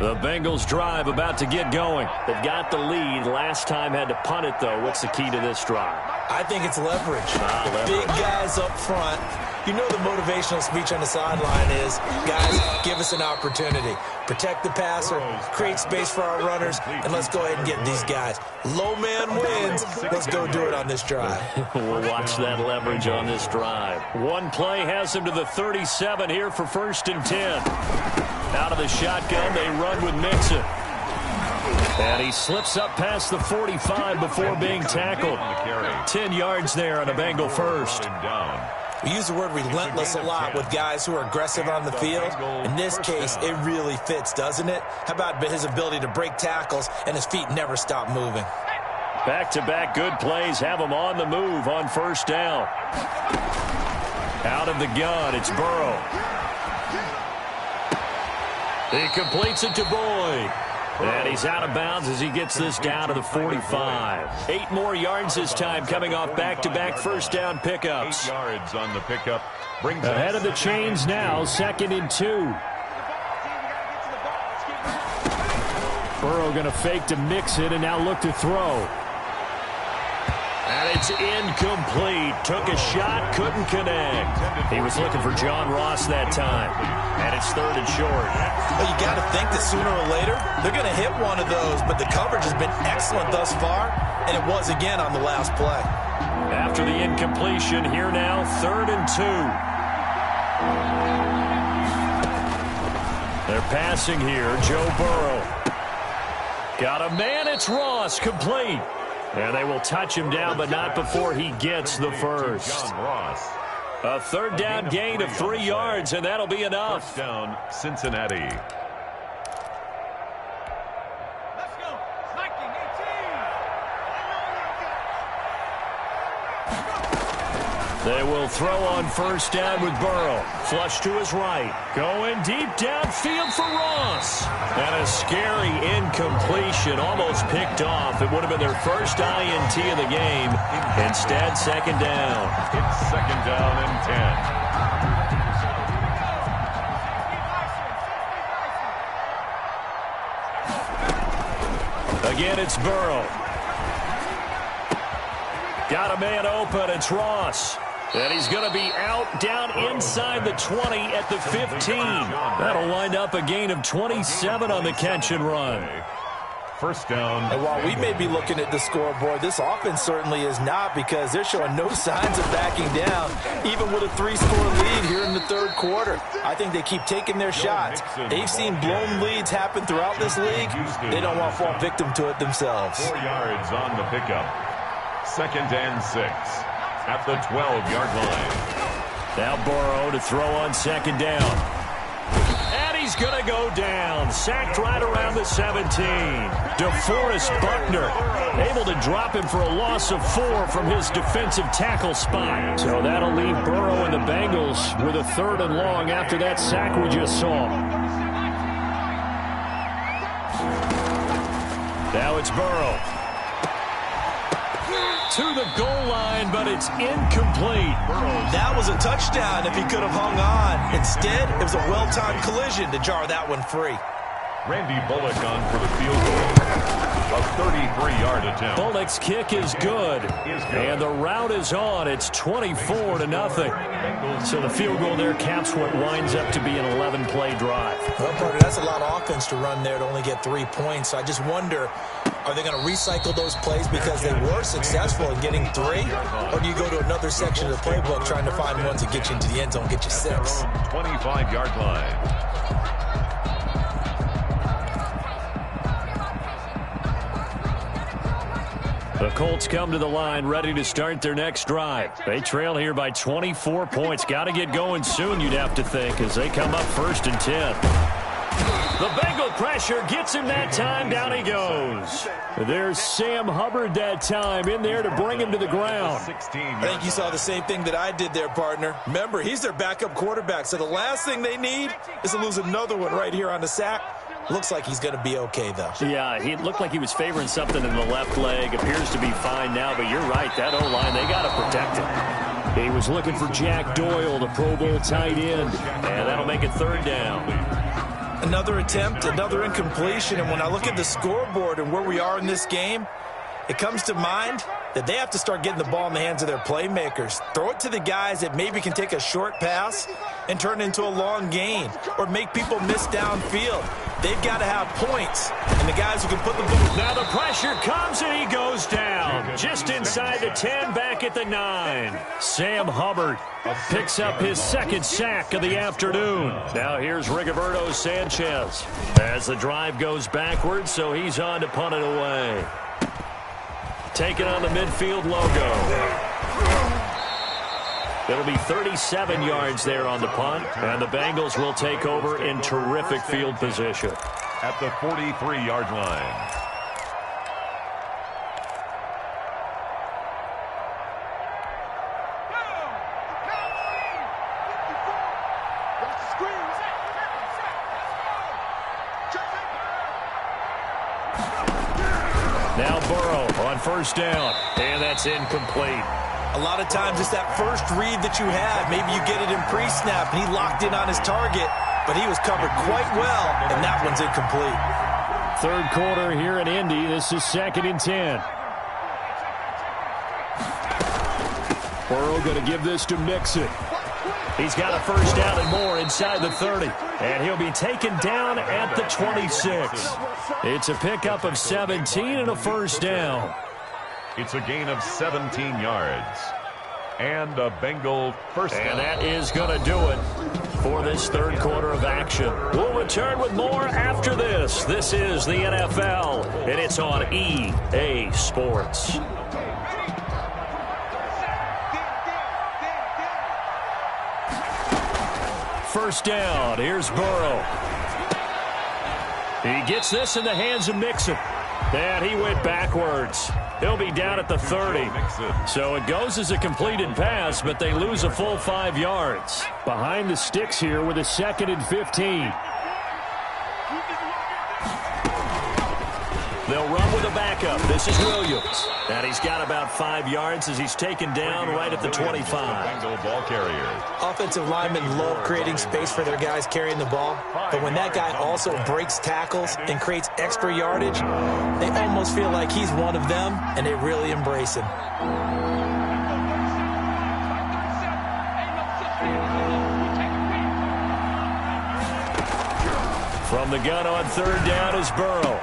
Speaker 10: The Bengals drive about to get going. They've got the lead. Last time had to punt it, though. What's the key to this drive?
Speaker 12: I think it's leverage.
Speaker 10: Leverage.
Speaker 12: Big guys up front. You know the motivational speech on the sideline is, guys, give us an opportunity. Protect the passer, create space for our runners, and let's go ahead and get these guys. Low man wins. Let's go do it on this drive.
Speaker 10: We'll watch that leverage on this drive. One play has him to the 37 here for 1st and 10. Out of the shotgun, they run with Mixon. And he slips up past the 45 before being tackled. 10 yards there on a Bengal first.
Speaker 12: We use the word relentless a lot with guys who are aggressive on the field. In this case, it really fits, doesn't it? How about his ability to break tackles and his feet never stop moving?
Speaker 10: Back-to-back good plays have him on the move on 1st down. Out of the gun, it's Burrow. He completes it to Boyd. And he's out of bounds as he gets this down to the 45. 8 more yards this time coming off back-to-back 1st down pickups.
Speaker 11: 8 yards on the pickup. Brings
Speaker 10: ahead of the chains now, 2nd and 2. Burrow going to fake to mix it and now look to throw. And it's incomplete. Took a shot, couldn't connect. He was looking for John Ross that time. And it's 3rd and short.
Speaker 12: Well, you got to think that sooner or later, they're going to hit one of those. But the coverage has been excellent thus far, and it was again on the last play.
Speaker 10: After the incompletion, here now, 3rd and 2. They're passing here, Joe Burrow. Got a man, it's Ross, complete. And they will touch him down, but not before he gets the first. A 3rd down gain of 3 yards, and that'll be enough.
Speaker 11: 1st down, Cincinnati.
Speaker 10: They will throw on 1st down with Burrow. Flush to his right. Going deep downfield for Ross. And a scary incompletion, almost picked off. It would have been their first INT of the game. Instead, 2nd down.
Speaker 11: It's 2nd down and
Speaker 10: 10. Again, it's Burrow. Got a man open. It's Ross. And he's going to be out down inside the 20 at the 15. That'll wind up a gain of 27 on the catch and run.
Speaker 11: 1st down.
Speaker 12: And while we may be looking at the scoreboard, this offense certainly is not, because they're showing no signs of backing down, even with a 3-score lead here in the 3rd quarter. I think they keep taking their shots. They've seen blown leads happen throughout this league. They don't want to fall victim to it themselves.
Speaker 11: 4 yards on the pickup. 2nd and 6 at the 12-yard line.
Speaker 10: Now Burrow to throw on 2nd down. And he's going to go down. Sacked right around the 17. DeForest Buckner able to drop him for a loss of 4 from his defensive tackle spot. So that'll leave Burrow and the Bengals with a 3rd and long after that sack we just saw. Now it's Burrow. To the goal line, but it's incomplete.
Speaker 12: That was a touchdown if he could have hung on. Instead, it was a well-timed collision to jar that one free.
Speaker 11: Randy Bullock on for the field goal. A 33-yard attempt.
Speaker 10: Bullock's kick is good. And the route is on. It's 24-0. So the field goal there caps what winds up to be an 11-play drive.
Speaker 12: Well, partner, that's a lot of offense to run there to only get 3 points. So I just wonder, are they going to recycle those plays because they were successful in getting 3? Or do you go to another section of the playbook trying to find ones that get you into the end zone, get you 6?
Speaker 11: 25-yard line.
Speaker 10: The Colts come to the line ready to start their next drive. They trail here by 24 points. Got to get going soon, you'd have to think, as they come up 1st and 10. The Bengal pressure gets him that time. Down he goes. There's Sam Hubbard that time in there to bring him to the ground.
Speaker 12: I think you saw the same thing that I did there, partner. Remember, he's their backup quarterback, so the last thing they need is to lose another one right here on the sack. Looks like he's going to be okay, though.
Speaker 10: Yeah, he looked like he was favoring something in the left leg. Appears to be fine now, but you're right. That O-line, they got to protect him. He was looking for Jack Doyle, the Pro Bowl tight end, and that'll make it 3rd down.
Speaker 12: Another attempt, another incompletion, and when I look at the scoreboard and where we are in this game, it comes to mind that they have to start getting the ball in the hands of their playmakers. Throw it to the guys that maybe can take a short pass and turn it into a long gain or make people miss downfield. They've got to have points, and the guys who can put the ball.
Speaker 10: Now the pressure comes, and he goes down. Just inside the 10, back at the 9. Sam Hubbard picks up his second sack of the afternoon. Now here's Rigoberto Sanchez as the drive goes backwards, so he's on to punt it away. Taking on the midfield logo. It'll be 37 yards there on the punt, and the Bengals will take over in terrific field position.
Speaker 11: At the 43-yard line.
Speaker 10: Now Burrow on first down, and that's incomplete.
Speaker 12: A lot of times it's that first read that you have. Maybe you get it in pre-snap, and he locked in on his target, but he was covered quite well, and that one's incomplete.
Speaker 10: Third quarter here in Indy. This is 2nd and 10. Burrow going to give this to Mixon. He's got a first down and more inside the 30. And he'll be taken down at the 26. It's a pickup of 17 and a first down.
Speaker 11: It's a gain of 17 yards. And a Bengal first down.
Speaker 10: And that is going to do it for this third quarter of action. We'll return with more after this. This is the NFL, and it's on EA Sports. First down. Here's Burrow. He gets this in the hands of Mixon. And he went backwards. He'll be down at the 30. So it goes as a completed pass, but they lose a full 5 yards. Behind the sticks here with a 2nd and 15. They'll run with a backup. This is Williams. And he's got about 5 yards as he's taken down right at the 25.
Speaker 11: Bengal ball carrier.
Speaker 12: Offensive linemen love creating space for their guys carrying the ball. But when that guy also breaks tackles and creates extra yardage, they almost feel like he's one of them, and they really embrace him.
Speaker 10: From the gun on third down is Burrow.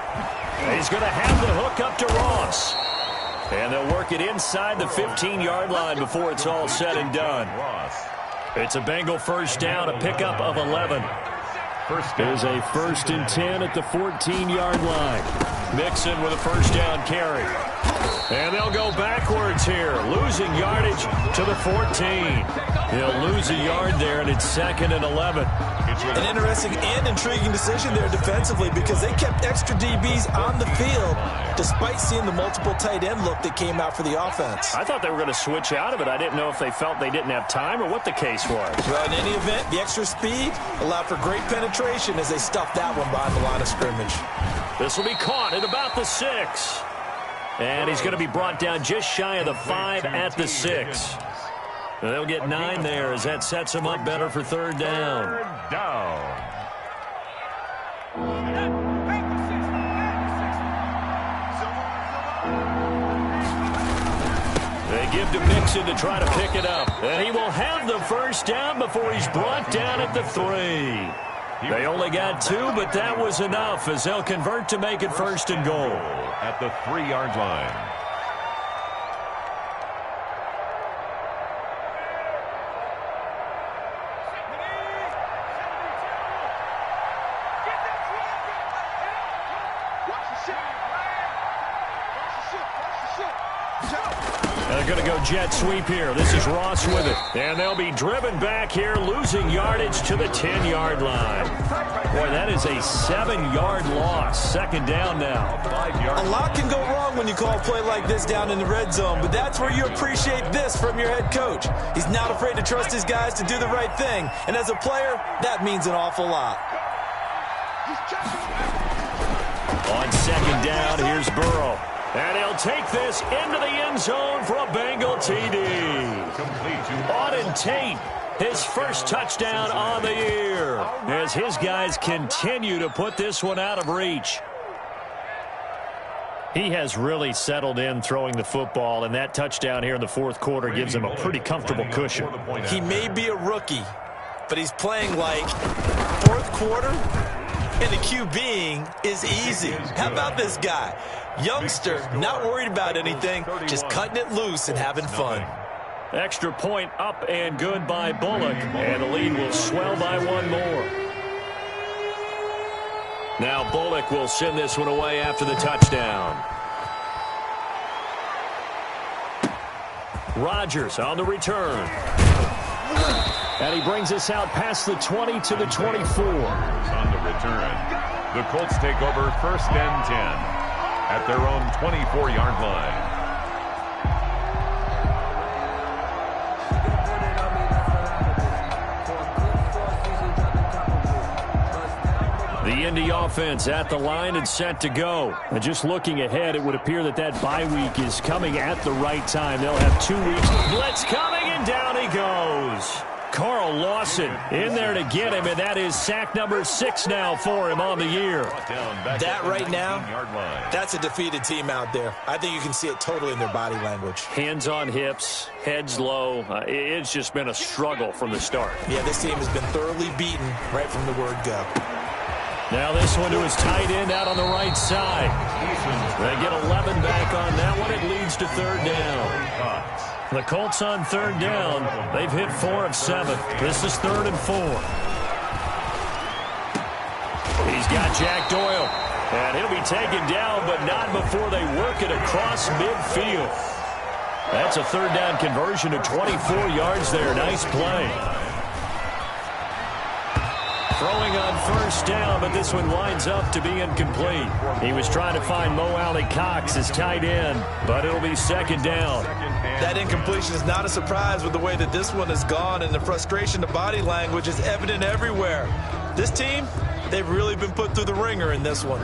Speaker 10: He's going to have the hook up to Ross. And they'll work it inside the 15-yard line before it's all said and done. It's a Bengal first down, a pickup of 11. There's a 1st and 10 at the 14-yard line. Mixon with a first down carry. And they'll go backwards here, losing yardage to the 14. He'll lose a yard there, and it's 2nd and 11.
Speaker 12: An interesting and intriguing decision there defensively because they kept extra DBs on the field despite seeing the multiple tight end look that came out for the offense.
Speaker 10: I thought they were going to switch out of it. I didn't know if they felt they didn't have time or what the case was.
Speaker 12: Well, in any event, the extra speed allowed for great penetration as they stuffed that one behind the line of scrimmage.
Speaker 10: This will be caught at about the 6. And he's going to be brought down just shy of the 5 at the 6. They'll get 9 there as that sets them up better for third down. They give to Mixon to try to pick it up. And he will have the first down before he's brought down at the 3. They only got 2, but that was enough as they'll convert to make it 1st and goal.
Speaker 11: At the 3-yard line.
Speaker 10: They're going to go jet sweep here. This is Ross with it. And they'll be driven back here, losing yardage to the 10-yard line. Boy, that is a 7-yard loss. 2nd down now.
Speaker 11: 5 yards.
Speaker 12: A lot can go wrong when you call a play like this down in the red zone, but that's where you appreciate this from your head coach. He's not afraid to trust his guys to do the right thing, and as a player, that means an awful lot.
Speaker 10: On 2nd down, here's Burrow. And he'll take this into the end zone for a Bengal TD.
Speaker 11: Complete to
Speaker 10: Auden Tate his first touchdown on the year, as his guys continue to put this one out of reach. He has really settled in throwing the football, and that touchdown here in the fourth quarter gives him a pretty comfortable cushion.
Speaker 12: He may be a rookie, but he's playing like fourth quarter, and the QBing is easy. How about this guy? Youngster, not worried about anything, just cutting it loose and having fun.
Speaker 10: Extra point up and good by Bullock, and the lead will swell by one more. Now Bullock will send this one away after the touchdown. Rodgers on the return. And he brings us out past the 20 to the 24.
Speaker 11: On the return, the Colts take over 1st and 10 at their own 24-yard line.
Speaker 10: The Indy offense at the line and set to go. And just looking ahead, it would appear that that bye week is coming at the right time. They'll have 2 weeks. Blitz coming, and down he goes. Carl Lawson in there to get him, and that is sack number 6 now for him on the year.
Speaker 12: That right now, that's a defeated team out there. I think you can see it totally in their body language.
Speaker 10: Hands on hips, heads low. It's just been a struggle from the start.
Speaker 12: Yeah, this team has been thoroughly beaten right from the word go.
Speaker 10: Now this one to his tight end out on the right side. They get 11 back on that one. It leads to 3rd down. The Colts on 3rd down. They've hit 4 of 7. This is 3rd and 4. He's got Jack Doyle. And he'll be taken down, but not before they work it across midfield. That's a 3rd down conversion to 24 yards there. Nice play. Throwing on 1st down, but this one winds up to be incomplete. He was trying to find Mo Alley-Cox as tight end, but it'll be 2nd down.
Speaker 12: That incompletion is not a surprise with the way that this one has gone, and the frustration, the body language is evident everywhere. This team, they've really been put through the ringer in this one.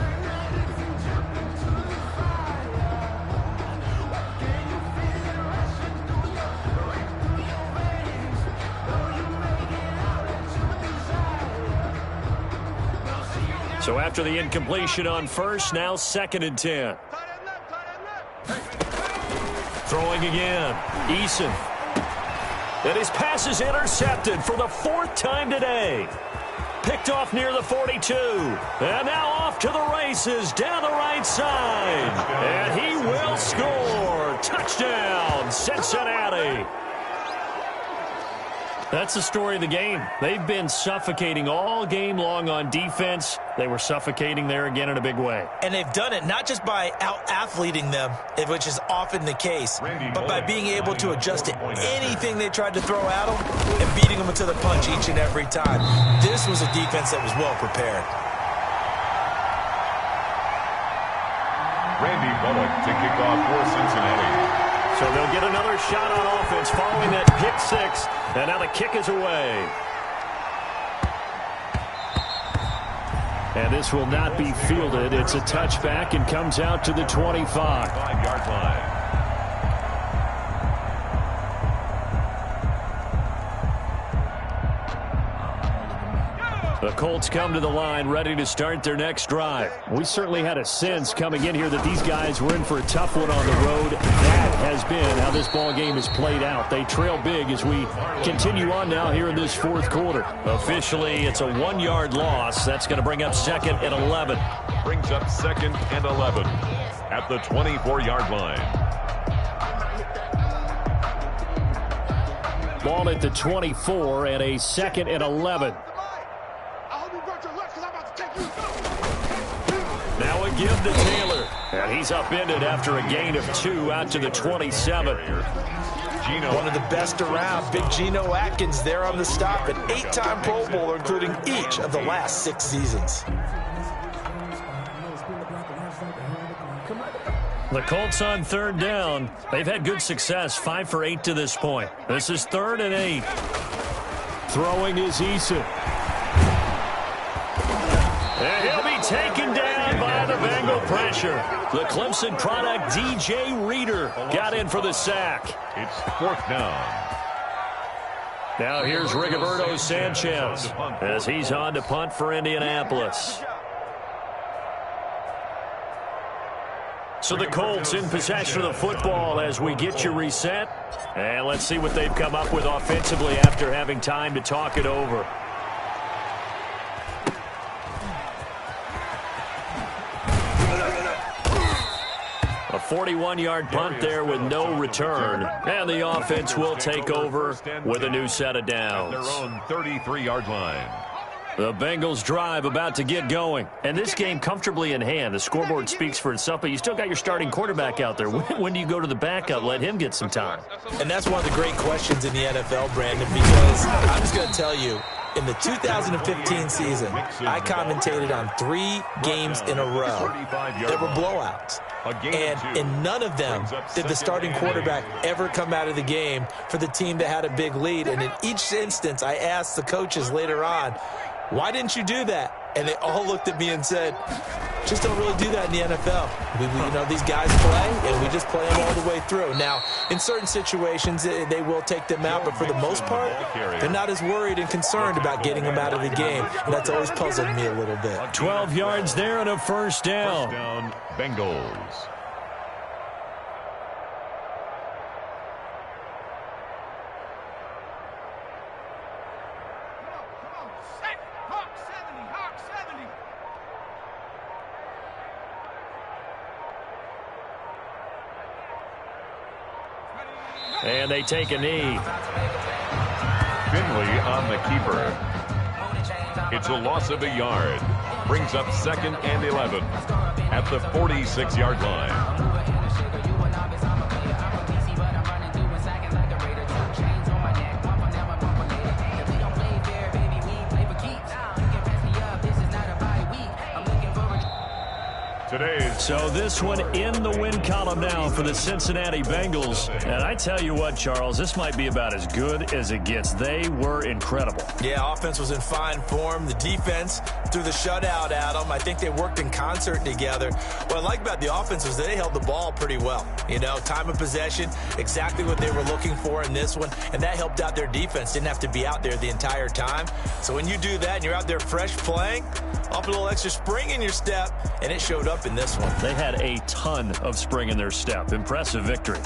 Speaker 10: So after the incompletion on 1st, now 2nd and 10. Throwing again. Eason. And his pass is intercepted for the 4th time today. Picked off near the 42. And now off to the races down the right side. And he will score. Touchdown, Cincinnati. That's the story of the game. They've been suffocating all game long on defense. They were suffocating there again in a big way.
Speaker 12: And they've done it not just by out-athleting them, which is often the case, but by being able to adjust to anything they tried to throw at them and beating them into the punch each and every time. This was a defense that was well prepared.
Speaker 11: Randy Bullock to kick off for Cincinnati.
Speaker 10: So they'll get another shot on offense following that pick 6. And now the kick is away. And this will not be fielded. It's a touchback and comes out to the 25.
Speaker 11: 5-yard line.
Speaker 10: The Colts come to the line ready to start their next drive. We certainly had a sense coming in here that these guys were in for a tough one on the road. That has been how this ball game has played out. They trail big as we continue on now here in this 4th quarter. Officially, it's a 1-yard loss. That's going to bring up 2nd and 11.
Speaker 11: Brings up 2nd and 11 at the 24-yard line.
Speaker 10: Ball at the 24 and a 2nd and 11. Now a give to Taylor. And he's upended after a gain of 2 out to the 27.
Speaker 12: One of the best around, Big Geno Atkins there on the stop, an 8-time Pro Bowler, including each of the last 6 seasons.
Speaker 10: The Colts on 3rd down. They've had good success, 5 for 8 to this point. This is 3rd and 8. Throwing is Eason. And he'll be taken down by the Bengal pressure. The Clemson product, DJ Reader, got in for the sack.
Speaker 11: It's 4th down.
Speaker 10: Now here's Rigoberto Sanchez as he's on to punt for Indianapolis. So the Colts in possession of the football as we get you reset. And let's see what they've come up with offensively after having time to talk it over. A 41-yard punt there with no return. And the offense will take over with a new set of downs.
Speaker 11: Their own 33-yard line.
Speaker 10: The Bengals drive about to get going. And this game comfortably in hand. The scoreboard speaks for itself, but you still got your starting quarterback out there. When do you go to the backup? Let him get some time.
Speaker 12: And that's one of the great questions in the NFL, Brandon, because I'm just going to tell you, in the 2015 season, I commentated on 3 games in a row. There were blowouts. And in none of them did the starting quarterback ever come out of the game for the team that had a big lead. And in each instance, I asked the coaches later on, why didn't you do that? And they all looked at me and said, just don't really do that in the NFL. You know, these guys play, and we just play them all the way through. Now, in certain situations, they will take them out, but for the most part, they're not as worried and concerned about getting them out of the game. And that's always puzzled me a little bit.
Speaker 10: 12 yards there and a first down.
Speaker 11: First down, Bengals.
Speaker 10: And they take a knee.
Speaker 11: Finley on the keeper. It's a loss of a yard. Brings up 2nd and 11 at the 46-yard line.
Speaker 10: So this one in the win column now for the Cincinnati Bengals. And I tell you what, Charles, this might be about as good as it gets. They were incredible.
Speaker 12: Yeah, offense was in fine form. The defense threw the shutout at them. I think they worked in concert together. What I like about the offense is they held the ball pretty well. You know, time of possession, exactly what they were looking for in this one. And that helped out their defense. Didn't have to be out there the entire time. So when you do that and you're out there fresh playing, off a little extra spring in your step, and it showed up in this one.
Speaker 10: They had a ton of spring in their step. Impressive victory.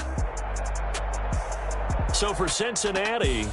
Speaker 10: So for Cincinnati,